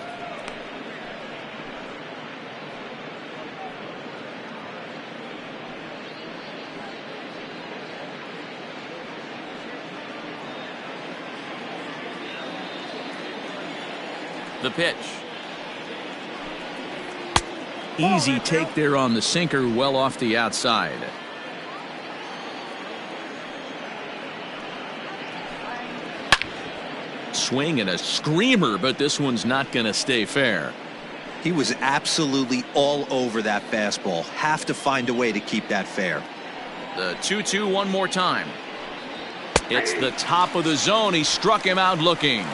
The pitch. Easy take there on the sinker, well off the outside. Swing and a screamer, but this one's not going to stay fair. He was absolutely all over that fastball. Have to find a way to keep that fair. The 2-2 one more time. It's the top of the zone. He struck him out looking.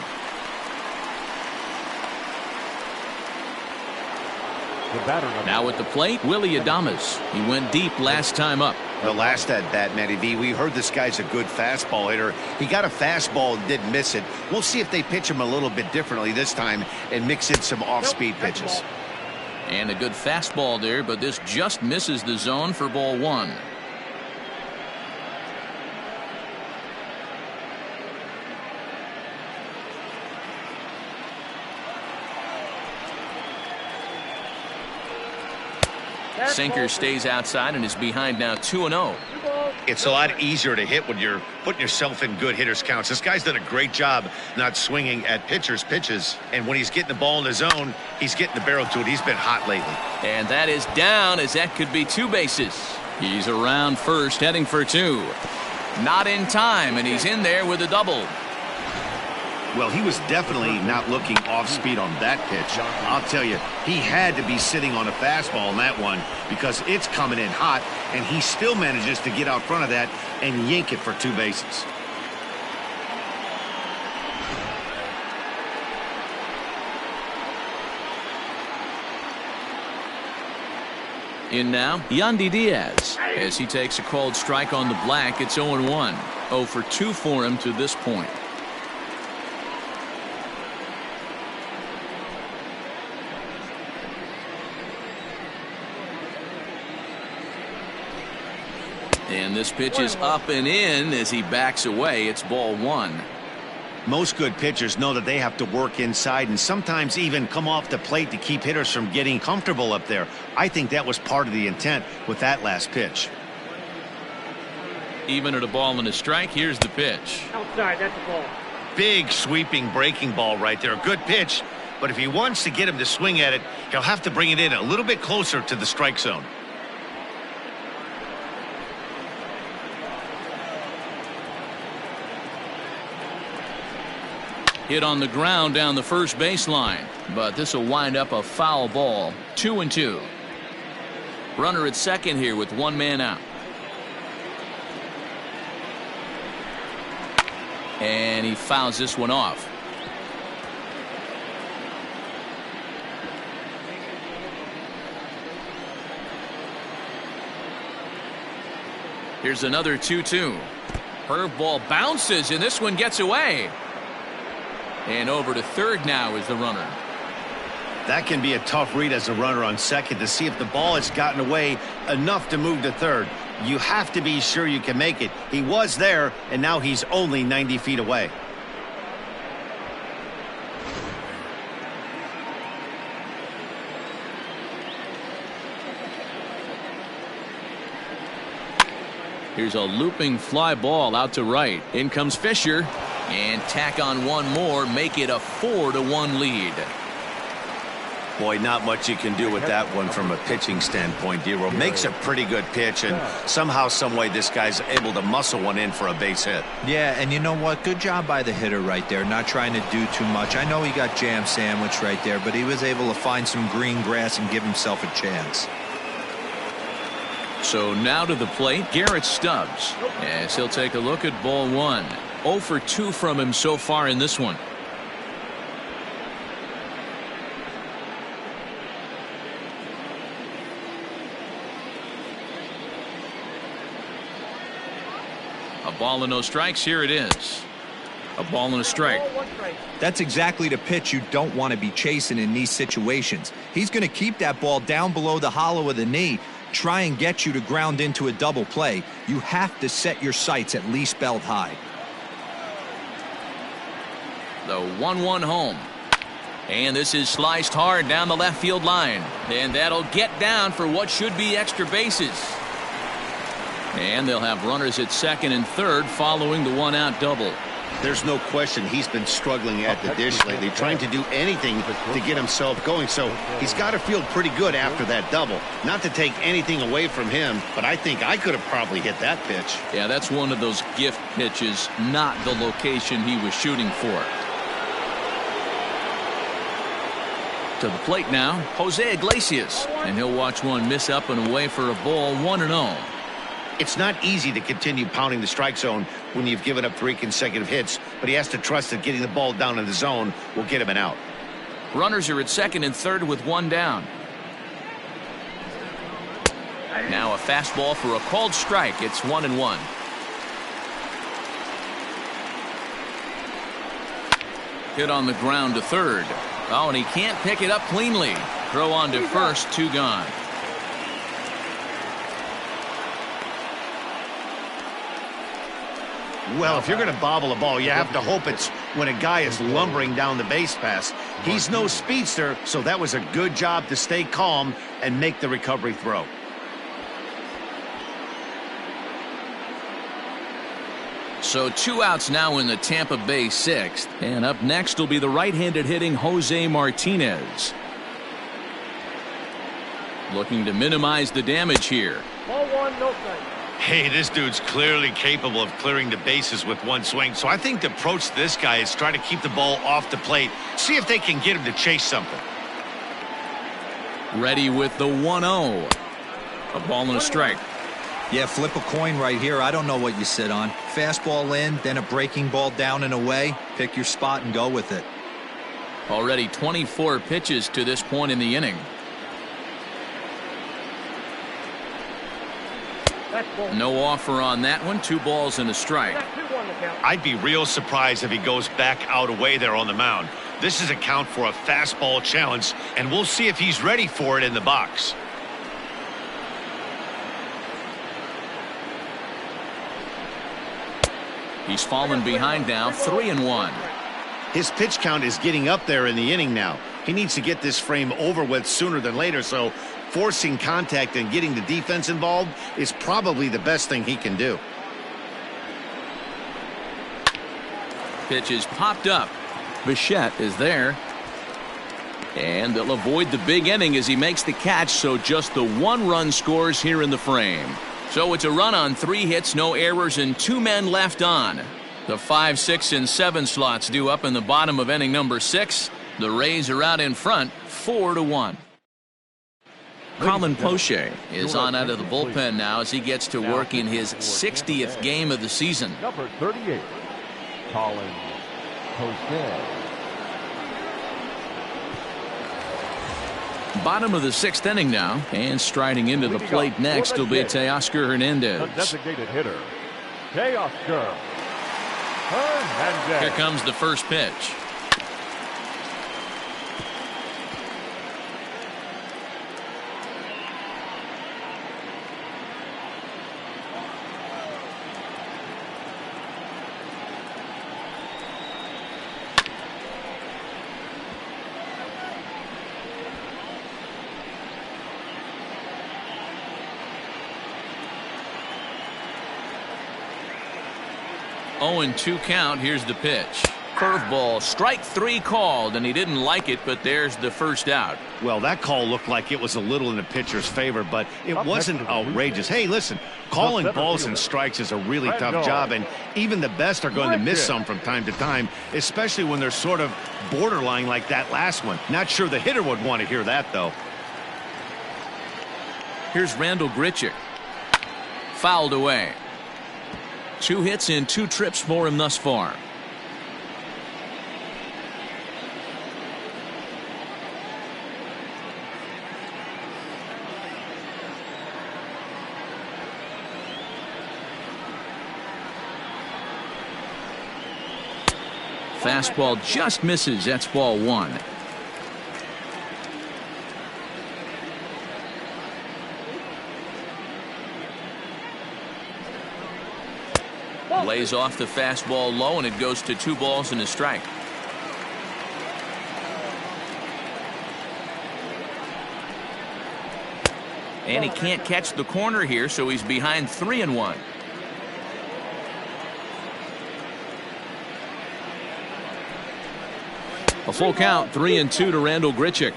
The batter now at the plate, Willie Adamus. He went deep last time up. The last at bat, Matty V, we heard this guy's a good fastball hitter. He got a fastball and didn't miss it. We'll see if they pitch him a little bit differently this time and mix in some off-speed pitches. And a good fastball there, but this just misses the zone for ball one. Sinker stays outside and is behind now 2-0. It's a lot easier to hit when you're putting yourself in good hitters counts. This guy's done a great job not swinging at pitchers' pitches. And when he's getting the ball in the zone, he's getting the barrel to it. He's been hot lately. And that is down, as that could be 2 bases. He's around first, heading for 2. Not in time, and he's in there with a double. Well, he was definitely not looking off speed on that pitch. I'll tell you, he had to be sitting on a fastball on that one because it's coming in hot, and he still manages to get out front of that and yank it for 2 bases. In now, Yandy Diaz. As he takes a called strike on the black, it's 0-1. 0 for 2 for him to this point. And this pitch is up and in as he backs away. It's ball 1. Most good pitchers know that they have to work inside and sometimes even come off the plate to keep hitters from getting comfortable up there. I think that was part of the intent with that last pitch. Even at a ball and a strike, here's the pitch. Outside, that's the ball. Big sweeping breaking ball right there. Good pitch, but if he wants to get him to swing at it, he'll have to bring it in a little bit closer to the strike zone. Hit on the ground down the first baseline, but this will wind up a foul ball. 2-2. Runner at second here with 1 man out. And he fouls this one off. Here's another 2-2. Curveball bounces, and this one gets away. And over to third now is the runner. That can be a tough read as a runner on second to see if the ball has gotten away enough to move to third. You have to be sure you can make it. He was there, and now he's only 90 feet away. Here's a looping fly ball out to right. In comes Fisher. And tack on one more, make it a 4-1 lead. Boy, not much you can do with that one from a pitching standpoint, Dero. Makes a pretty good pitch, and somehow, someway, this guy's able to muscle one in for a base hit. Yeah, and you know what? Good job by the hitter right there, not trying to do too much. I know he got jam sandwiched right there, but he was able to find some green grass and give himself a chance. So now to the plate, Garrett Stubbs, as he'll take a look at ball 1. 0 for 2 from him so far in this one. A ball and no strikes. Here it is. A ball and a strike. That's exactly the pitch you don't want to be chasing in these situations. He's going to keep that ball down below the hollow of the knee, try and get you to ground into a double play. You have to set your sights at least belt high. The 1-1 home. And this is sliced hard down the left field line. And that'll get down for what should be extra bases. And they'll have runners at second and third following the 1-out double. There's no question he's been struggling at the dish lately, trying to do anything to get himself going. So he's got to feel pretty good after that double. Not to take anything away from him, but I think I could have probably hit that pitch. Yeah, that's one of those gift pitches, not the location he was shooting for. To the plate now, Jose Iglesias, and he'll watch one miss up and away for a ball. 1-0. It's not easy to continue pounding the strike zone when you've given up 3 consecutive hits, but he has to trust that getting the ball down in the zone will get him an out. Runners are at second and third with 1 down. Now a fastball for a called strike. It's 1-1. Hit on the ground to third. Oh, and he can't pick it up cleanly. Throw on to first, 2 gone. Well, if you're going to bobble a ball, you have to hope it's when a guy is lumbering down the base pass. He's no speedster, so that was a good job to stay calm and make the recovery throw. So 2 outs now in the Tampa Bay 6th. And up next will be the right-handed hitting Jose Martinez. Looking to minimize the damage here. Ball 1, no strike. Hey, this dude's clearly capable of clearing the bases with one swing. So I think the approach to this guy is try to keep the ball off the plate. See if they can get him to chase something. Ready with the 1-0. A ball and a strike. Yeah, flip a coin right here. I don't know what you sit on. Fastball in, then a breaking ball down and away. Pick your spot and go with it. Already 24 pitches to this point in the inning. No offer on that one. 2 balls and a strike. I'd be real surprised if he goes back out away there on the mound. This is a count for a fastball challenge, and we'll see if he's ready for it in the box. He's fallen behind now, 3-1. His pitch count is getting up there in the inning now. He needs to get this frame over with sooner than later, so forcing contact and getting the defense involved is probably the best thing he can do. Pitch is popped up. Bichette is there. And they'll avoid the big inning as he makes the catch, so just the 1 run scores here in the frame. So it's a run on 3 hits, no errors, and 2 men left on. The 5, 6, and 7 slots due up in the bottom of inning number 6. The Rays are out in front, 4-1. Colin Poche Is on out of the bullpen now as he gets to work in his 60th game of the season. Number 38, Colin Poche. Bottom of the 6th inning now, and striding into the plate next will be Teoscar Hernandez. The designated hitter, Teoscar Hernandez. Here comes the first pitch. Oh, and 2 count. Here's the pitch. Curveball, strike 3 called, and he didn't like it, but there's the first out. Well, that call looked like it was a little in the pitcher's favor, but it wasn't outrageous. Hey, listen, calling balls and strikes is a really tough job, and even the best are going to miss some from time to time, especially when they're sort of borderline like that last one. Not sure the hitter would want to hear that, though. Here's Randall Grichik. Fouled away. 2 hits and 2 trips for him thus far. Fastball just misses. That's ball 1. Lays off the fastball low, and it goes to 2 balls and a strike. And he can't catch the corner here, so he's behind 3-1. A full count, 3-2 to Randall Grichik.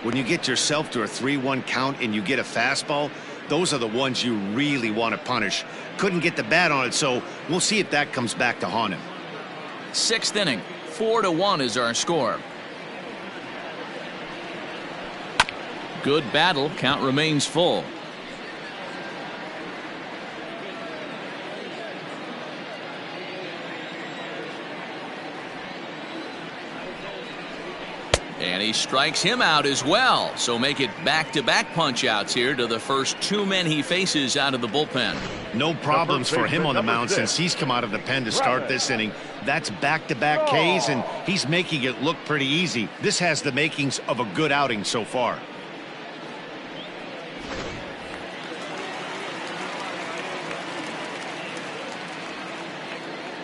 When you get yourself to a 3-1 count and you get a fastball, those are the ones you really want to punish. Couldn't get the bat on it, so we'll see if that comes back to haunt him. 6th inning, 4-1 is our score. Good battle. Count remains full. And he strikes him out as well. So make it back-to-back punch-outs here to the first two men he faces out of the bullpen. No problems for him on the mound since he's come out of the pen to start this inning. That's back-to-back Ks, and he's making it look pretty easy. This has the makings of a good outing so far.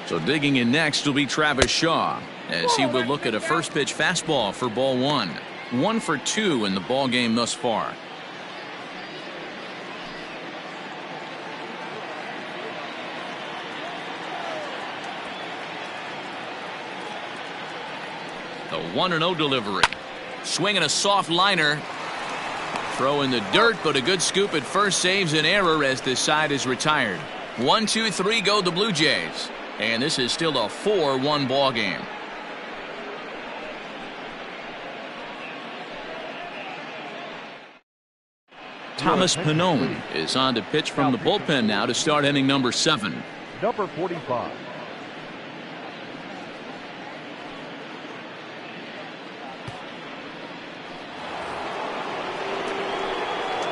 So digging in next will be Travis Shaw, as he will look at a first pitch fastball for ball one. 1 for 2 in the ball game thus far. The 1-0 delivery. Swinging a soft liner. Throw in the dirt, but a good scoop at first saves an error as this side is retired. 1, 2, 3 go the Blue Jays. And this is still a 4-1 ball game. Thomas Pannone is on to pitch from the bullpen now to start inning number 7. Number 45.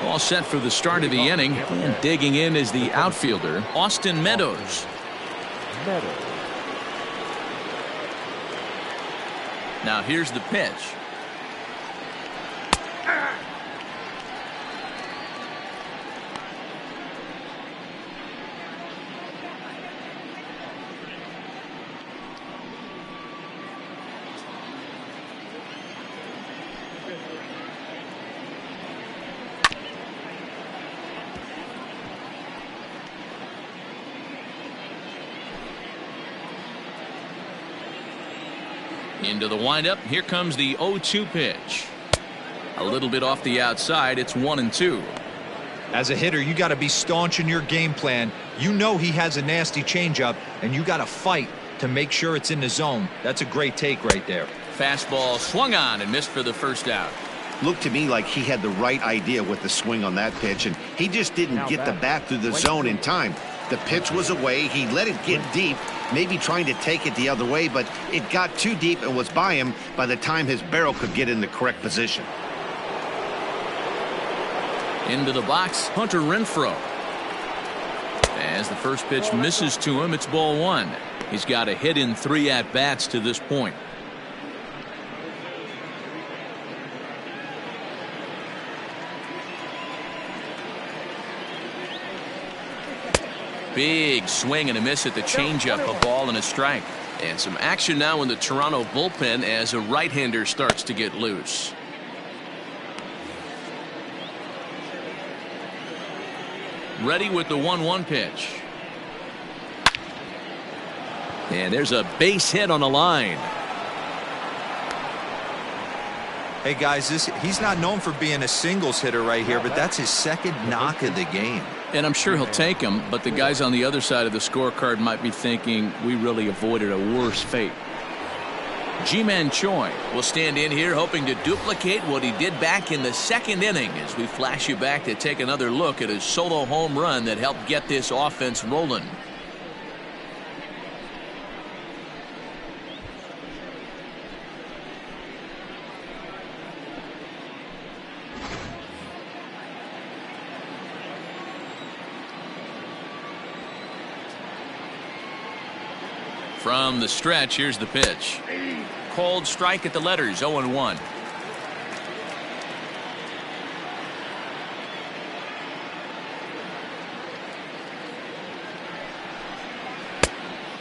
All set for the start of the inning, and digging in is the outfielder, Austin Meadows. Now here's the pitch. Into the windup. Here comes the 0-2 pitch. A little bit off the outside. It's 1-2. As a hitter, you got to be staunch in your game plan. You know he has a nasty changeup, and you got to fight to make sure it's in the zone. That's a great take right there. Fastball swung on and missed for the first out. Looked to me like he had the right idea with the swing on that pitch, and he just didn't get the bat through the zone in time. The pitch was away. He let it get deep, maybe trying to take it the other way, but it got too deep and was by him by the time his barrel could get in the correct position. Into the box, Hunter Renfroe. As the first pitch misses to him, it's ball 1. He's got a hit in 3 at-bats to this point. Big swing and a miss at the changeup, a ball and a strike. And some action now in the Toronto bullpen as a right-hander starts to get loose. Ready with the 1-1 pitch. And there's a base hit on the line. Hey guys, he's not known for being a singles hitter right here, but that's his second knock of the game. And I'm sure he'll take him, but the guys on the other side of the scorecard might be thinking we really avoided a worse fate. Ji-Man Choi will stand in here hoping to duplicate what he did back in the second inning as we flash you back to take another look at his solo home run that helped get this offense rolling. From the stretch, here's the pitch. Cold strike at the letters, 0-1.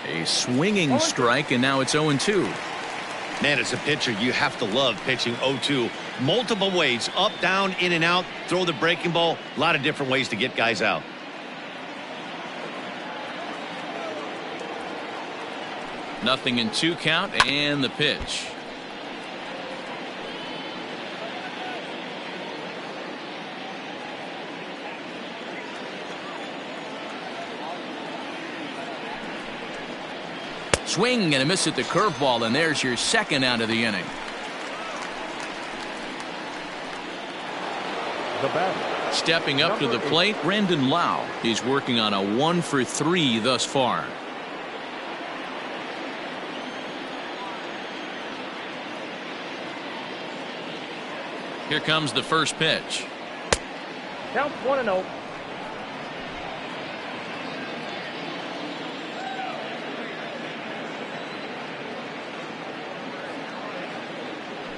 A swinging strike, and now it's 0-2. Man, as a pitcher, you have to love pitching 0-2. Multiple ways, up, down, in and out, throw the breaking ball. A lot of different ways to get guys out. Nothing in 2 count, and the pitch. Swing and a miss at the curveball, and there's your second out of the inning. The batter. Stepping up to the plate, Brandon Lau. He's working on a 1 for 3 thus far. Here comes the first pitch. Count 1-0.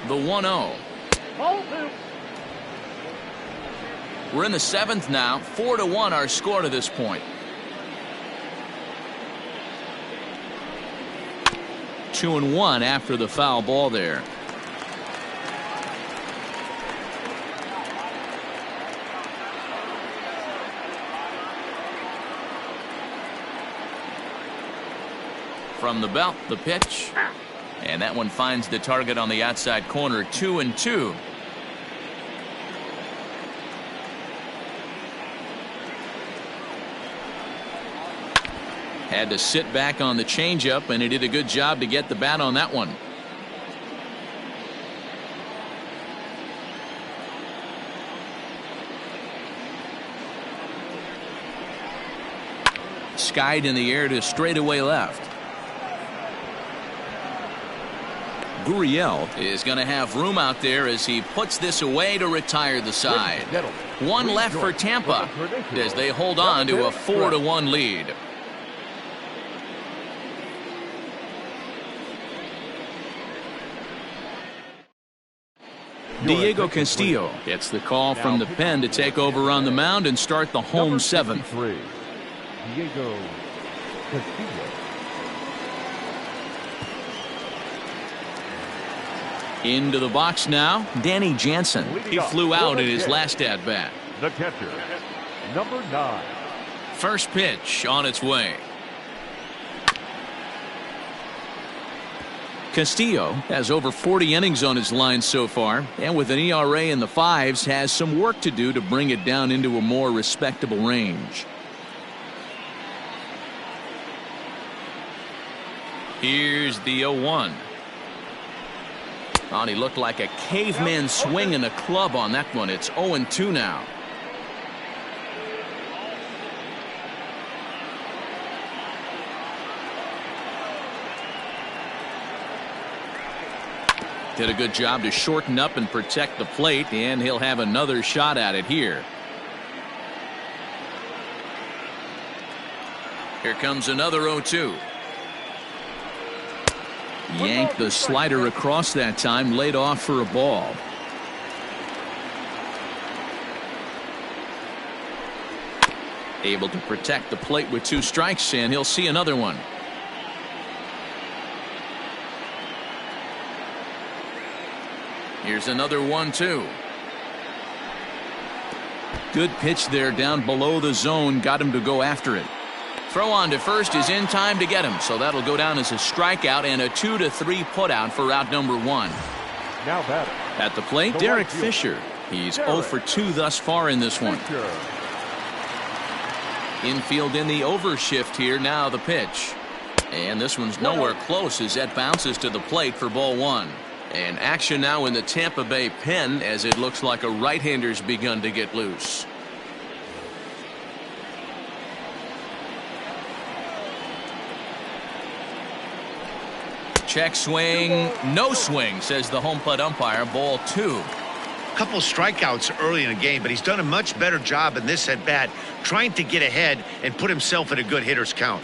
The 1-0. Ball 2. We're in the 7th now. 4-1 our score to this point. 2-1 after the foul ball there. From the belt, the pitch. And that one finds the target on the outside corner. 2-2. Had to sit back on the changeup, and he did a good job to get the bat on that one. Skied in the air to straightaway left. Gurriel is going to have room out there as he puts this away to retire the side. One left for Tampa as they hold on to a 4-1 lead. Diego Castillo gets the call from the pen to take over on the mound and start the home 7th. Diego Castillo. Into the box now, Danny Jansen. He flew out in his last at-bat. The catcher, number 9. First pitch on its way. Castillo has over 40 innings on his line so far, and with an ERA in the 5s, has some work to do to bring it down into a more respectable range. Here's the 0-1. Oh, and he looked like a caveman swinging a club on that one. It's 0-2 now. Did a good job to shorten up and protect the plate, and he'll have another shot at it here. Here comes another 0-2. Yanked the slider across that time, laid off for a ball. Able to protect the plate with 2 strikes, and he'll see another one. Here's another 1-2. Good pitch there down below the zone, got him to go after it. Throw on to first is in time to get him, so that'll go down as a strikeout and a 2-3 putout for out number 1. Now batter. At the plate, Derrick Fisher. He's 0 for 2 thus far in this one. Infield in the overshift here. Now the pitch. And this one's nowhere close as that bounces to the plate for ball 1. And action now in the Tampa Bay pen as it looks like a right-hander's begun to get loose. Check swing, no swing, says the home plate umpire. Ball 2. Couple strikeouts early in the game, but he's done a much better job in this at bat trying to get ahead and put himself in a good hitter's count.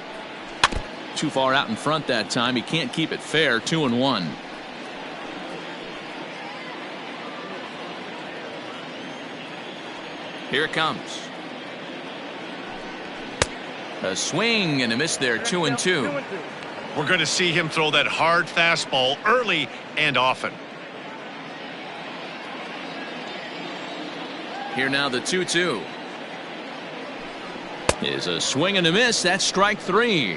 Too far out in front that time. He can't keep it fair. 2-1. Here it comes. A swing and a miss there. 2-2. We're going to see him throw that hard fastball early and often. Here now the 2-2. Is a swing and a miss. That's strike 3.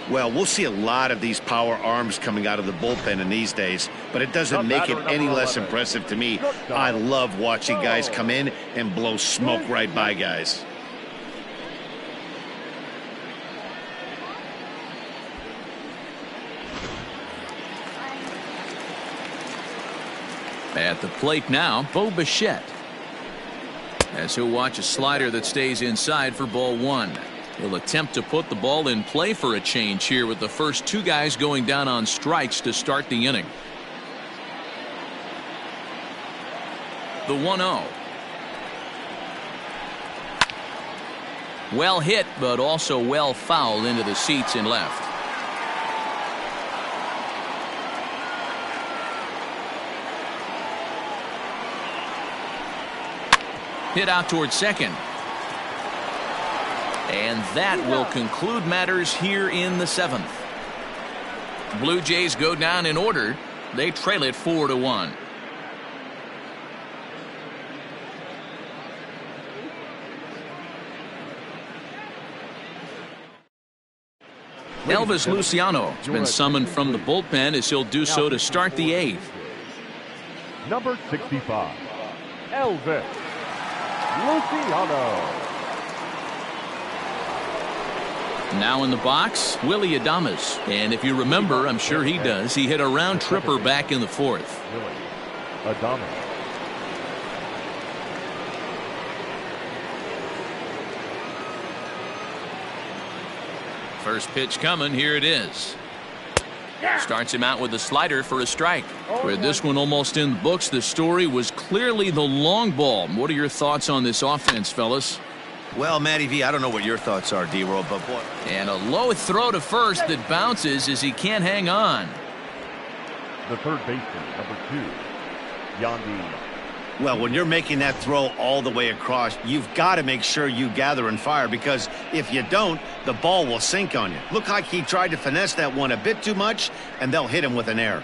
Well, we'll see a lot of these power arms coming out of the bullpen in these days, but it doesn't make it any less impressive to me. I love watching guys come in and blow smoke right by guys. At the plate now, Bo Bichette. As he'll watch a slider that stays inside for ball 1. He'll attempt to put the ball in play for a change here with the first 2 guys going down on strikes to start the inning. The 1-0. Well hit, but also well fouled into the seats and left. Hit out towards second. And that will conclude matters here in the 7th. Blue Jays go down in order. They trail it 4-1. Elvis Luciano has been summoned from the bullpen as he'll do so to start the 8th. Number 65, Elvis Luciano. Now in the box, Willie Adamus. And if you remember, I'm sure he does, he hit a round tripper back in the 4th. Willie Adamus. First pitch coming, here it is. Starts him out with a slider for a strike. With this one almost in the books, the story was clearly the long ball. What are your thoughts on this offense, fellas? Well, Matty V, I don't know what your thoughts are, D-Roll, but boy. And a low throw to first that bounces as he can't hang on. The third baseman, number 2, Yandy. Well, when you're making that throw all the way across, you've got to make sure you gather and fire, because if you don't, the ball will sink on you. Look like he tried to finesse that one a bit too much, and they'll hit him with an error.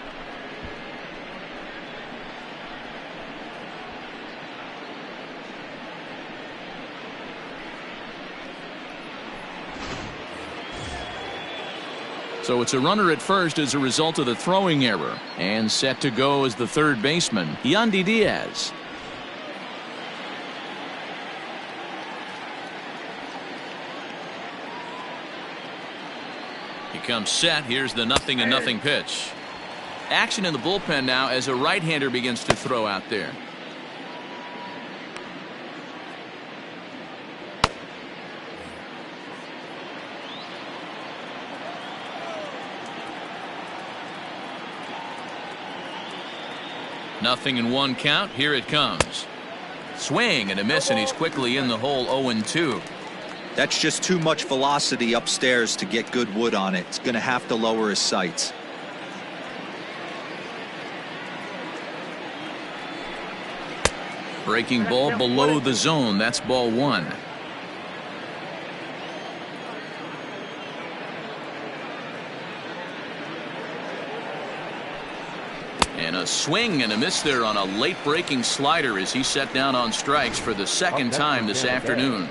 So it's a runner at first as a result of the throwing error. And set to go as the third baseman, Yandy Diaz. He comes set. Here's the 0-0 pitch. Action in the bullpen now as a right-hander begins to throw out there. Nothing in 1 count. Here it comes. Swing and a miss, and he's quickly in the hole. 0-2. That's just too much velocity upstairs to get good wood on it. It's going to have to lower his sights. Breaking ball below the zone. That's ball 1. And a swing and a miss there on a late breaking slider as he set down on strikes for the second time this afternoon.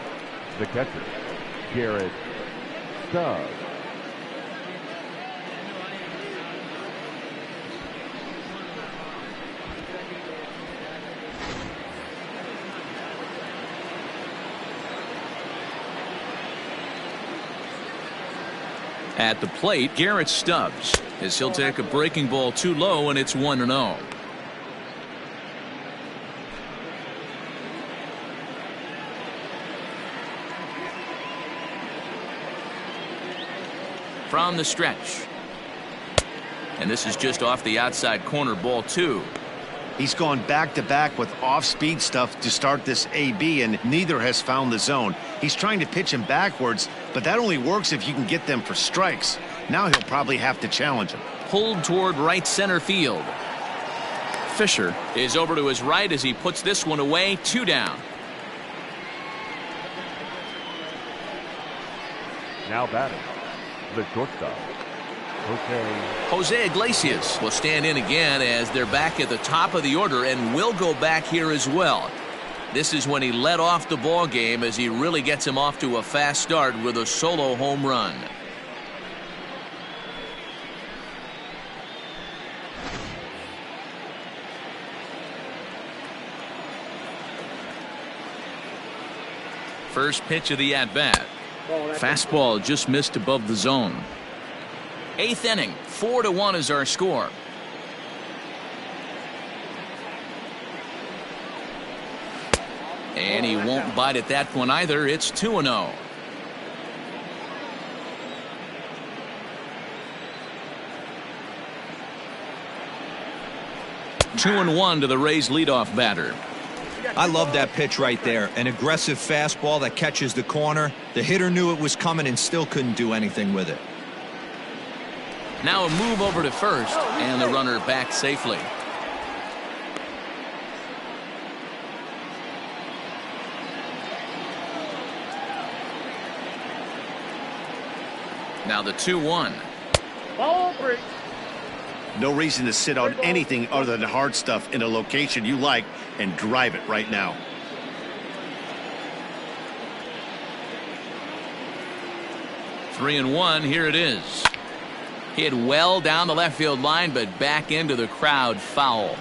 The catcher, Garrett Stubbs. At the plate, Garrett Stubbs, as he'll take a breaking ball too low, and it's 1-0. From the stretch. And this is just off the outside corner, ball 2. He's gone back-to-back with off-speed stuff to start this AB, and neither has found the zone. He's trying to pitch him backwards, but that only works if you can get them for strikes. Now he'll probably have to challenge him. Pulled toward right center field. Fisher is over to his right as he puts this one away. 2 down. Now batting, the shortstop, Jose Iglesias will stand in again as they're back at the top of the order, and will go back here as well. This is when he led off the ball game, as he really gets him off to a fast start with a solo home run. First pitch of the at-bat. Fastball just missed above the zone. 8th inning, 4-1 is our score. And he won't bite at that one either. It's 2-0. Two and 1 to the Rays leadoff batter. I love that pitch right there. An aggressive fastball that catches the corner. The hitter knew it was coming and still couldn't do anything with it. Now a move over to first, and the runner back safely. Now the 2-1. Ball 3. No reason to sit on anything other than hard stuff in a location you like and drive it right now. Three and one. Here it is. Hit well down the left field line, but back into the crowd, foul.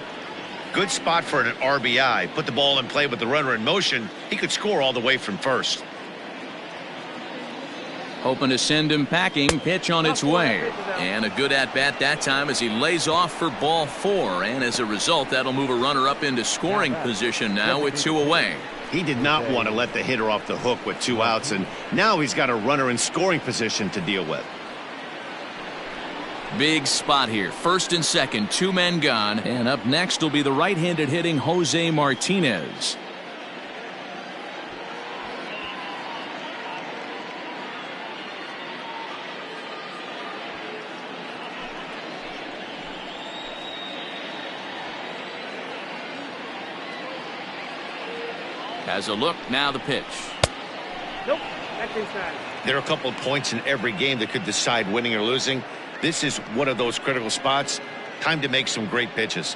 Good spot for an RBI. Put the ball in play with the runner in motion. He could score all the way from first. Hoping to send him packing. Pitch on its way. And a good at-bat that time as he lays off for ball 4. And as a result, that'll move a runner up into scoring position now with 2 away. He did not want to let the hitter off the hook with 2 outs, and now he's got a runner in scoring position to deal with. Big spot here. First and second, 2 men gone. And up next will be the right-handed hitting Jose Martinez. Has a look, now the pitch. Nope, that's inside. There are a couple of points in every game that could decide winning or losing. This is one of those critical spots. Time to make some great pitches.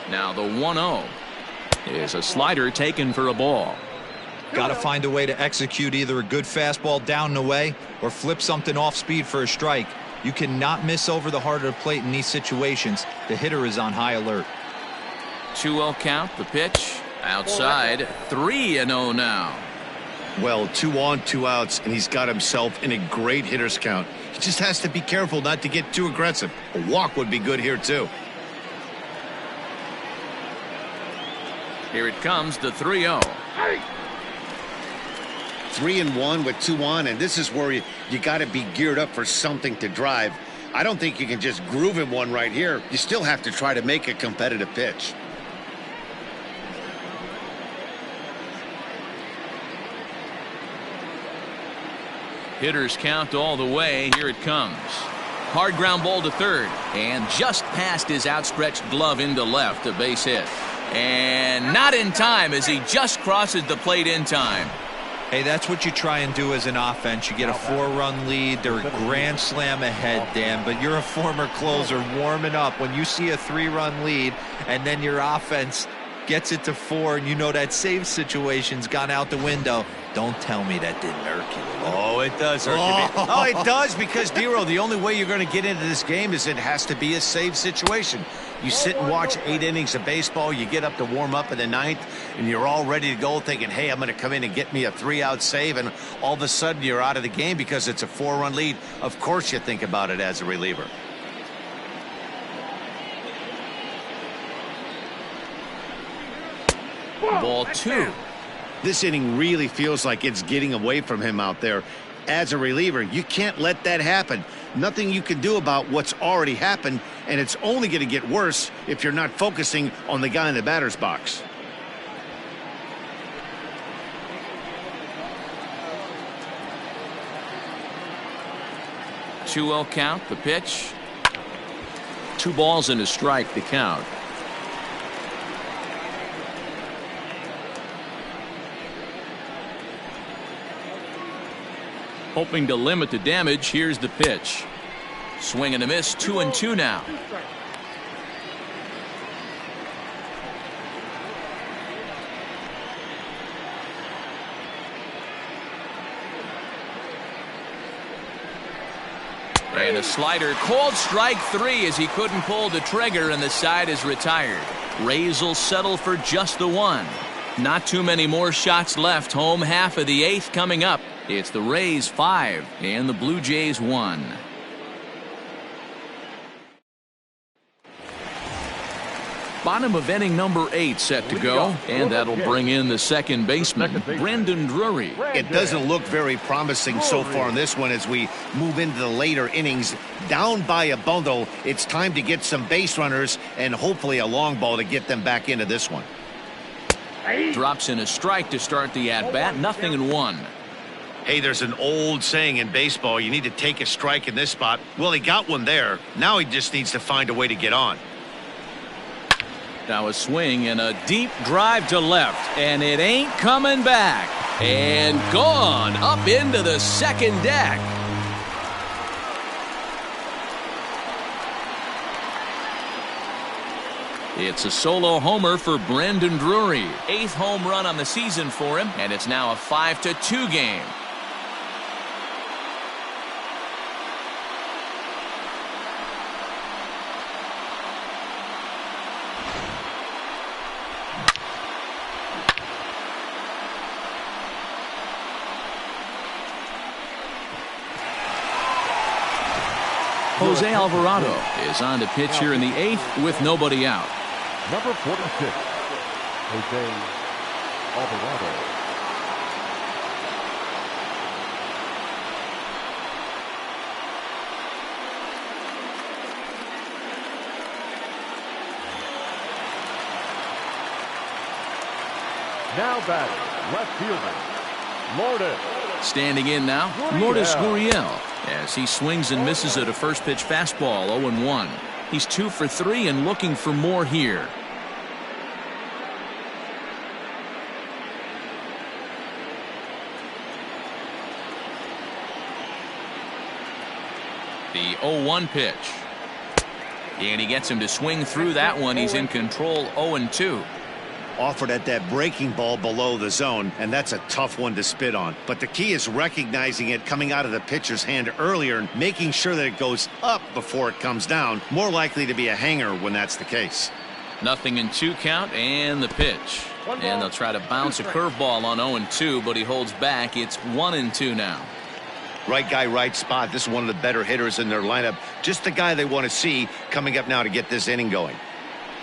Now the 1-0 is a slider taken for a ball. Got to find a way to execute either a good fastball down and away or flip something off speed for a strike. You cannot miss over the heart of the plate in these situations. The hitter is on high alert. 2-0 count, the pitch outside. 3-0 now. Well, 2 on, 2 outs, and he's got himself in a great hitter's count. He just has to be careful not to get too aggressive. A walk would be good here, too. Here it comes, the 3-0. 3-1 with 2 on, and this is where you got to be geared up for something to drive. I don't think you can just groove him one right here. You still have to try to make a competitive pitch. Hitters count all the way. Here it comes. Hard ground ball to third, and just past his outstretched glove into left, a base hit. And not in time as he just crosses the plate in time. Hey, that's what you try and do as an offense. You get a 4-run lead. They're a grand slam ahead, Dan, but you're a former closer warming up. When you see a 3-run lead and then your offense gets it to 4 and you know that save situation's gone out the window, don't tell me that didn't irk you. Oh, it does hurt you. Oh, it does, because, Dero, the only way you're going to get into this game is it has to be a save situation. You sit and watch 8 innings of baseball, you get up to warm up in the 9th, and you're all ready to go thinking, hey, I'm going to come in and get me a 3-out save, and all of a sudden you're out of the game because it's a 4-run lead. Of course you think about it as a reliever. Ball 2. This inning really feels like it's getting away from him out there. As a reliever, you can't let that happen. Nothing you can do about what's already happened, and it's only going to get worse if you're not focusing on the guy in the batter's box. Two-0 count, the pitch. 2 balls and a strike to count. Hoping to limit the damage, here's the pitch. Swing and a miss, 2-2 now. And a slider, called strike 3 as he couldn't pull the trigger and the side is retired. Rays will settle for just the 1. Not too many more shots left. Home half of the 8th coming up. It's the Rays 5 and the Blue Jays 1. Bottom of inning number 8 set to go, and that'll bring in the second baseman, Brendan Drury. It doesn't look very promising so far in this one as we move into the later innings. Down by a bundle, it's time to get some base runners and hopefully a long ball to get them back into this one. Drops in a strike to start the at-bat, 0-1. Hey, there's an old saying in baseball, you need to take a strike in this spot. Well, he got one there. Now he just needs to find a way to get on. Now a swing and a deep drive to left, and it ain't coming back. And gone up into the second deck. It's a solo homer for Brendan Drury. 8th home run on the season for him, and it's now a 5-2 game. Jose Alvarado is on to pitch here in the 8th with nobody out. Number 46, Jose Alvarado. Now batting, left fielder, Lourdes. Standing in now, Lourdes Gurriel, as he swings and misses at a first pitch fastball, 0-1. He's 2 for 3 and looking for more here. The 0-1 pitch. And he gets him to swing through that one. He's in control, 0-2. Offered at that breaking ball below the zone, and that's a tough one to spit on. But the key is recognizing it coming out of the pitcher's hand earlier and making sure that it goes up before it comes down. More likely to be a hanger when that's the case. 0-2 count and the pitch. And they'll try to bounce a curveball on 0-2, but he holds back. It's 1-2 now. Right guy, right spot. This is one of the better hitters in their lineup. Just the guy they want to see coming up now to get this inning going.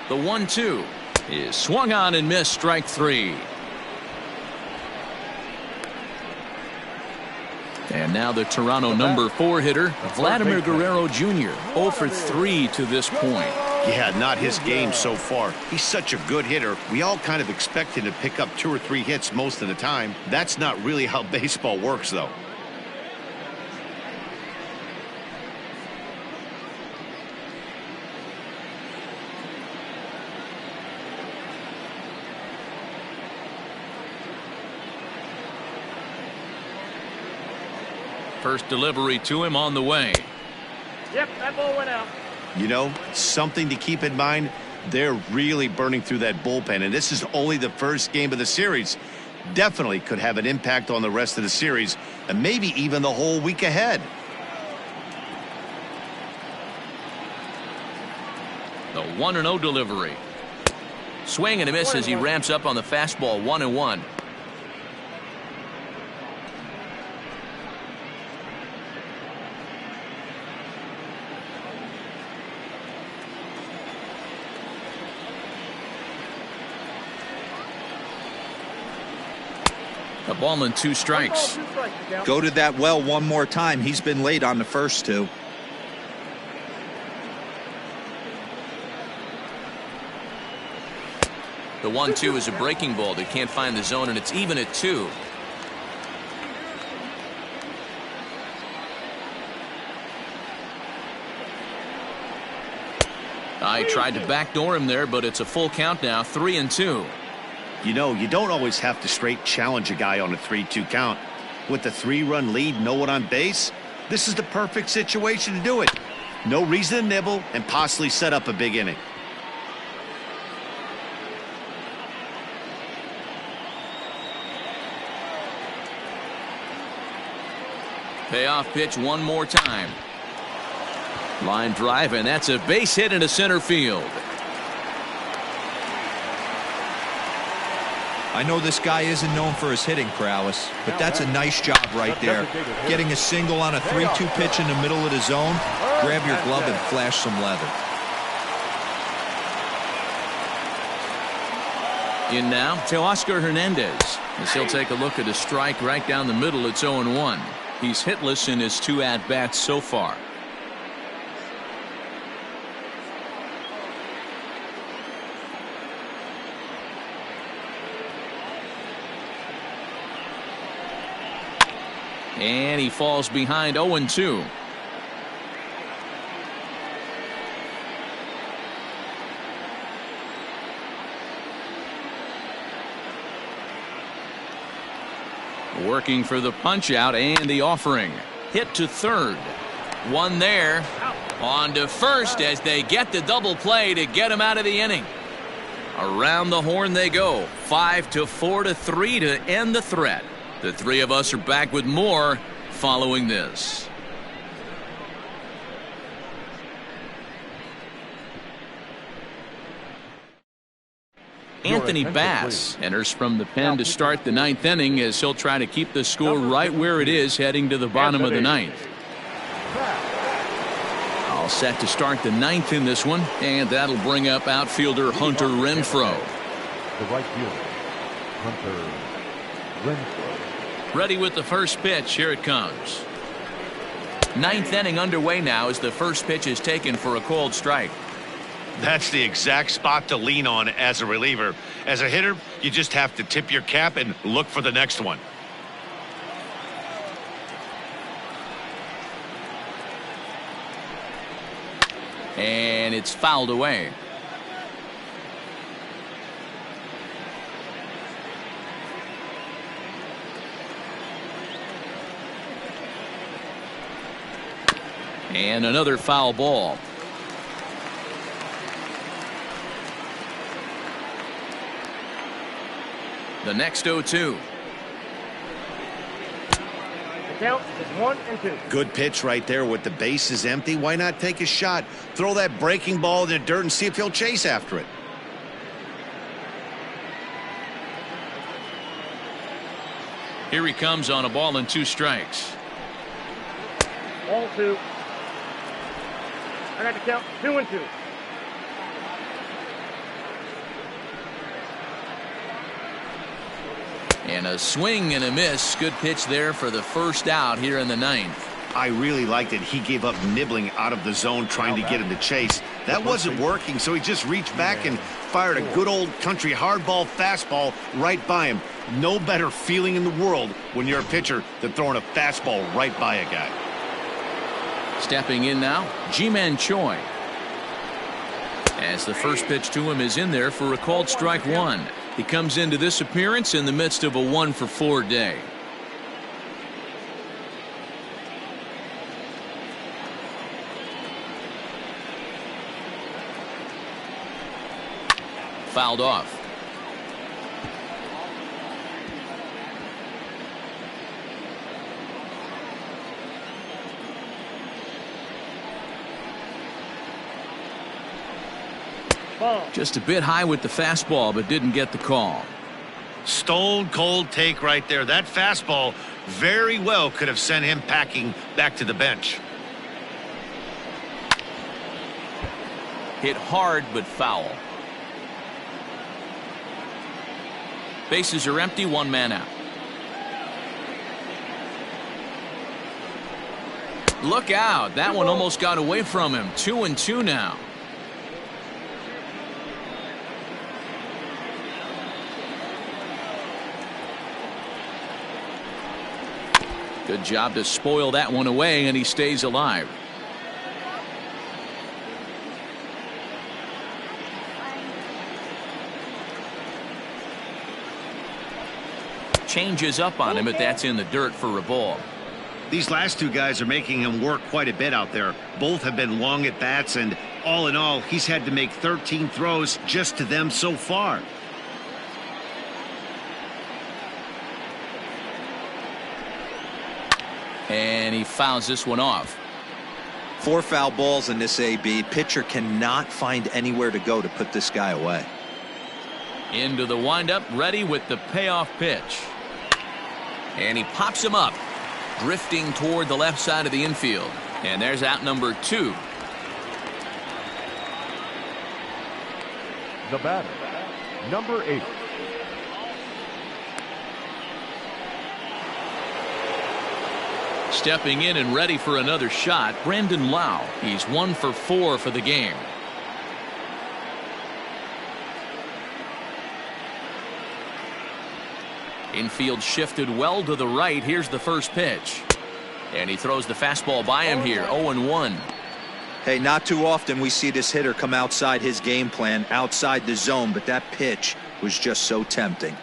The 1-2 is swung on and missed, strike 3. And now the Toronto number 4 hitter, Vladimir Guerrero Jr. 0 for 3 to this point. Yeah, not his game so far. He's such a good hitter. We all kind of expect him to pick up 2 or 3 hits most of the time. That's not really how baseball works, though. First delivery to him on the way. Yep, that ball went out. You know, something to keep in mind, they're really burning through that bullpen, and this is only the first game of the series. Definitely could have an impact on the rest of the series, and maybe even the whole week ahead. The 1-0 delivery. Swing and a miss as he ramps up on the fastball, 1-1. A ball and 2 strikes. Go to that well one more time. He's been late on the first 2. The 1-2 is a breaking ball that can't find the zone, and it's even at 2. I tried to backdoor him there, but it's a full count now, 3-2. You know, you don't always have to straight challenge a guy on a 3-2 count. With the 3-run lead, no one on base, this is the perfect situation to do it. No reason to nibble and possibly set up a big inning. Payoff pitch one more time. Line drive, and that's a base hit into center field. I know this guy isn't known for his hitting prowess, but that's a nice job right there. Getting a single on a 3-2 pitch in the middle of the zone. Grab your glove and flash some leather. In now, Teoscar Hernandez, as he'll take a look at a strike right down the middle. It's 0-1. He's hitless in his 2 at-bats so far. And he falls behind 0-2. Working for the punch out and the offering. Hit to third. One there. On to first as they get the double play to get him out of the inning. Around the horn they go. 5-4-3 to end the threat. The three of us are back with more following this. Anthony Bass enters from the pen to start the 9th inning as he'll try to keep the score right where it is heading to the bottom of the 9th. All set to start the 9th in this one, and that'll bring up outfielder Hunter Renfroe. The right fielder, Hunter Renfroe. Ready with the first pitch. Here it comes. 9th inning underway now as the first pitch is taken for a called strike. That's the exact spot to lean on as a reliever. As a hitter, you just have to tip your cap and look for the next one. And it's fouled away. And another foul ball. The next 0-2. The count is 1-2. Good pitch right there with the bases empty. Why not take a shot? Throw that breaking ball in the dirt and see if he'll chase after it. Here he comes on a ball and 2 strikes. Ball 2. I got the count 2-2. And a swing and a miss. Good pitch there for the first out here in the 9th. I really liked it. He gave up nibbling out of the zone trying to get him to chase. That wasn't working, so he just reached back and fired a good old country hardball fastball right by him. No better feeling in the world when you're a pitcher than throwing a fastball right by a guy. Stepping in now, Ji-Man Choi. As the first pitch to him is in there for a called strike 1. He comes into this appearance in the midst of a 1-for-4 day. Fouled off. Just a bit high with the fastball, but didn't get the call. Stone cold take right there. That fastball very well could have sent him packing back to the bench. Hit hard but foul. Bases are empty, 1 man out. Look out. That one almost got away from him. 2-2 now. Good job to spoil that one away, and he stays alive. Changes up on him, but that's in the dirt for a ball. These last 2 guys are making him work quite a bit out there. Both have been long at bats, and all in all, he's had to make 13 throws just to them so far. And he fouls this one off. 4 foul balls in this AB. Pitcher cannot find anywhere to go to put this guy away. Into the windup, ready with the payoff pitch. And he pops him up, drifting toward the left side of the infield. And there's out number 2. The batter, number 8, Stepping in and ready for another shot, Brandon Lau. He's 1 for 4 for the game. Infield shifted well to the right. Here's the first pitch. And he throws the fastball by him here. 0-1. Hey, not too often we see this hitter come outside his game plan, outside the zone, but that pitch was just so tempting.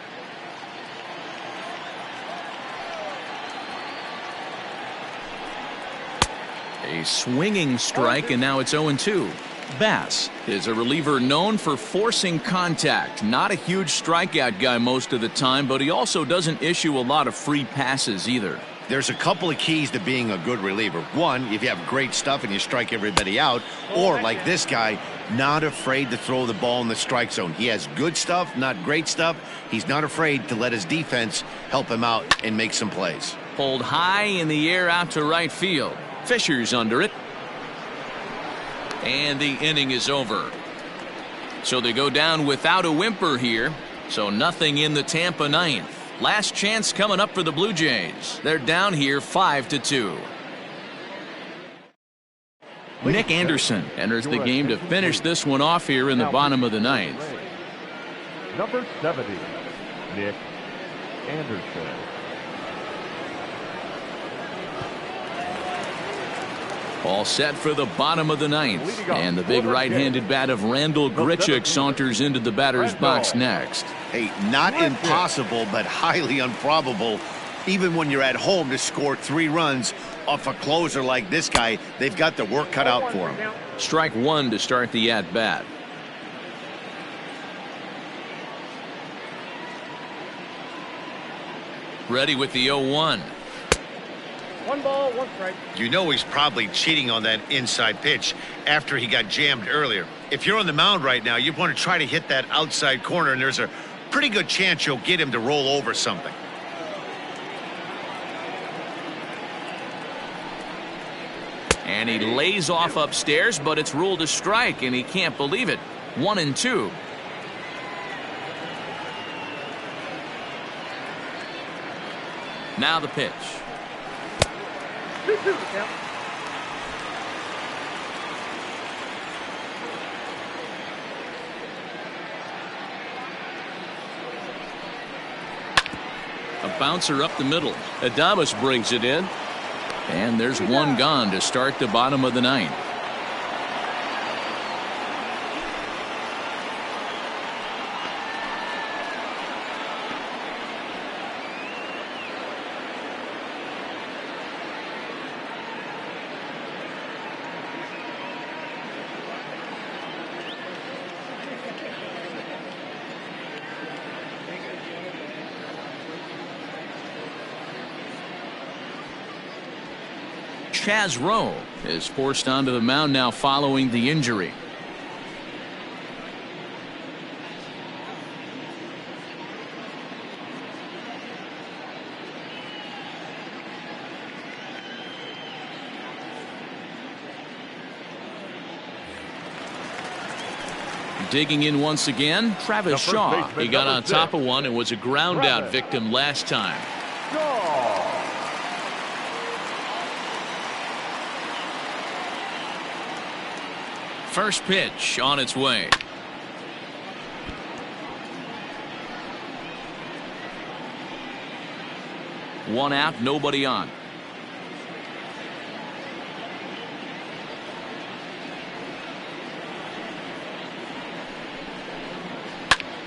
A swinging strike, and now it's 0-2. Bass is a reliever known for forcing contact. Not a huge strikeout guy most of the time, but he also doesn't issue a lot of free passes either. There's a couple of keys to being a good reliever. One, if you have great stuff and you strike everybody out, or like this guy, not afraid to throw the ball in the strike zone. He has good stuff, not great stuff. He's not afraid to let his defense help him out and make some plays. Pulled high in the air out to right field. Fisher's under it. And the inning is over. So they go down without a whimper here. So nothing in the Tampa ninth. Last chance coming up for the Blue Jays. They're down here 5-2. Nick Anderson enters the game to finish this one off here in the bottom of the ninth. Number 70, Nick Anderson. All set for the bottom of the ninth. And the big right-handed bat of Randall Grichik saunters into the batter's box next. Hey, not impossible, but highly improbable. Even when you're at home to score 3 runs off a closer like this guy, they've got the work cut out for him. Strike 1 to start the at-bat. Ready with the 0-1. 1 ball, 1 strike. You know he's probably cheating on that inside pitch after he got jammed earlier. If you're on the mound right now, you want to try to hit that outside corner, and there's a pretty good chance you'll get him to roll over something. And he lays off upstairs, but it's ruled a strike, and he can't believe it. 1-2. Now the pitch. 2-2 count. A bouncer up the middle. Adamus brings it in. And there's one gone to start the bottom of the ninth. Chaz Rowe is forced onto the mound now following the injury. Digging in once again, Travis Shaw. He got on top of one and was a ground out victim last time. First pitch on its way. One out, nobody on.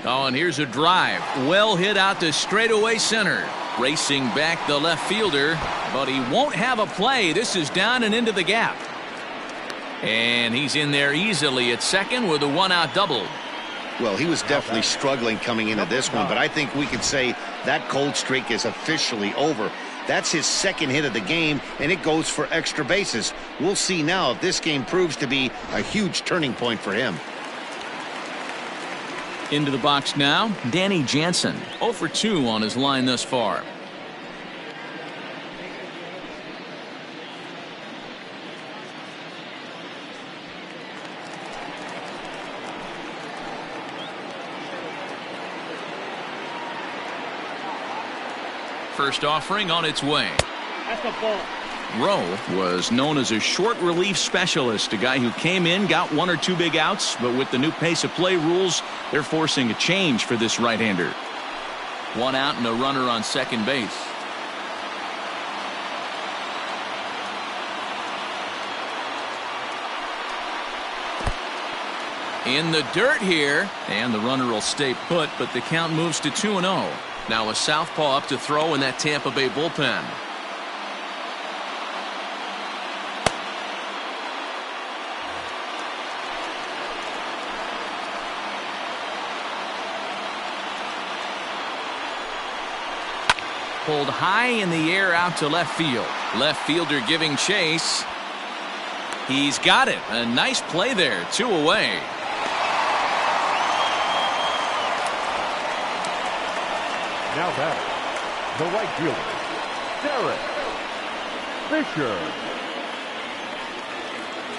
Oh, and here's a drive. Well hit out to straightaway center. Racing back the left fielder, but he won't have a play. This is down and into the gap. And he's in there easily at second with a 1-out double. Well, he was definitely struggling coming into this one, but I think we could say that cold streak is officially over. That's his second hit of the game, and it goes for extra bases. We'll see now if this game proves to be a huge turning point for him. Into the box now, Danny Jansen. 0 for 2 on his line thus far. First offering on its way. That's a ball. Rowe was known as a short relief specialist, a guy who came in, got 1 or 2 big outs, but with the new pace of play rules, they're forcing a change for this right-hander. 1 out and a runner on second base. In the dirt here, and the runner will stay put, but the count moves to 2-0. Now a southpaw up to throw in that Tampa Bay bullpen. Pulled high in the air out to left field. Left fielder giving chase. He's got it. A nice play there. 2 away. Now back, the right fielder, Derrick Fisher.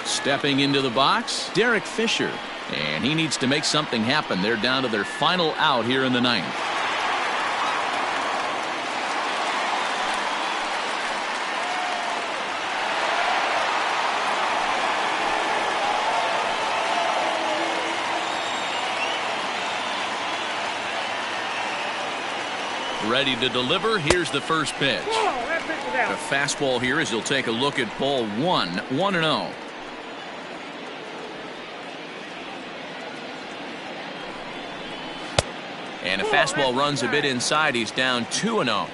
Stepping into the box, Derrick Fisher. And he needs to make something happen. They're down to their final out here in the 9th. Ready to deliver. Here's the first pitch. A fastball here as he'll take a look at ball 1. 1-0. And a fastball runs a bit inside. He's down 2-0.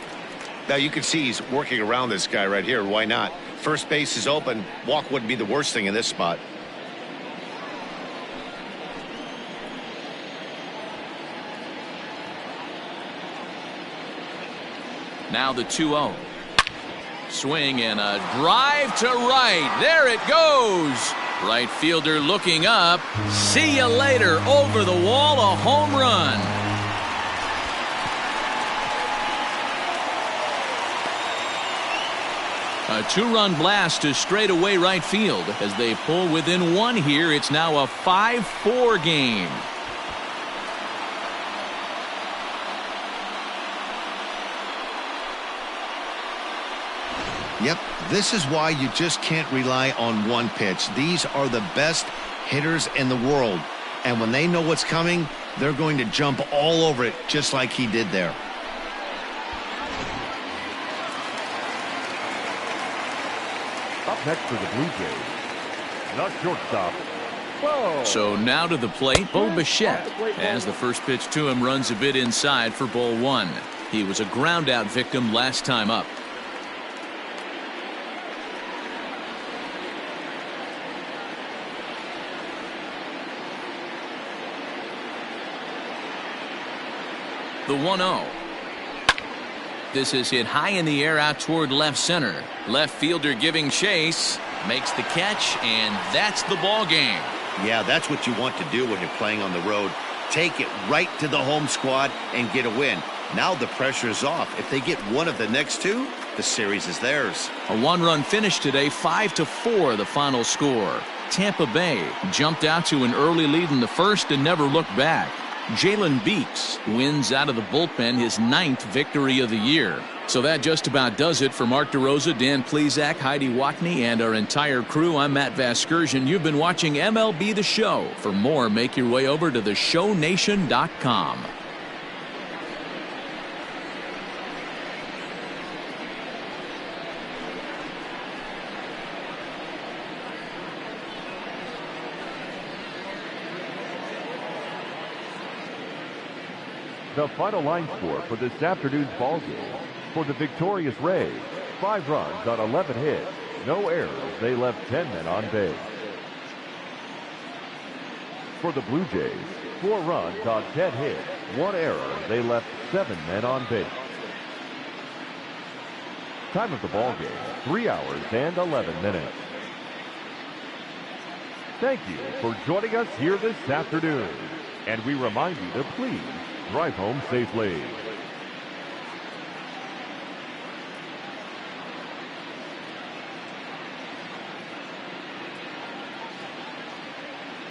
Now you can see he's working around this guy right here. Why not? First base is open. Walk wouldn't be the worst thing in this spot. Now the 2-0. Swing and a drive to right. There it goes. Right fielder looking up. See you later. Over the wall, a home run. A 2-run blast to straightaway right field. As they pull within 1 here, it's now a 5-4 game. Yep, this is why you just can't rely on one pitch. These are the best hitters in the world. And when they know what's coming, they're going to jump all over it, just like he did there. Up next for the Blue Jays, the shortstop. Whoa. So now to the plate, Bo Bichette, as the first pitch to him runs a bit inside for ball 1. He was a ground out victim last time up. The 1-0. This is hit high in the air out toward left center. Left fielder giving chase. Makes the catch, and that's the ball game. Yeah, that's what you want to do when you're playing on the road. Take it right to the home squad and get a win. Now the pressure is off. If they get one of the next 2, the series is theirs. A 1-run finish today, 5-4 the final score. Tampa Bay jumped out to an early lead in the first and never looked back. Jalen Beeks wins out of the bullpen his 9th victory of the year. So that just about does it for Mark DeRosa, Dan Plesac, Heidi Watney, and our entire crew. I'm Matt Vasgersian. You've been watching MLB The Show. For more, make your way over to theshownation.com. The final line score for this afternoon's ball game. For the victorious Rays, 5 runs on 11 hits, no errors. They left 10 men on base. For the Blue Jays, 4 runs on 10 hits, 1 error. They left 7 men on base. Time of the ball game, 3 hours and 11 minutes. Thank you for joining us here this afternoon. And we remind you to please drive home safely.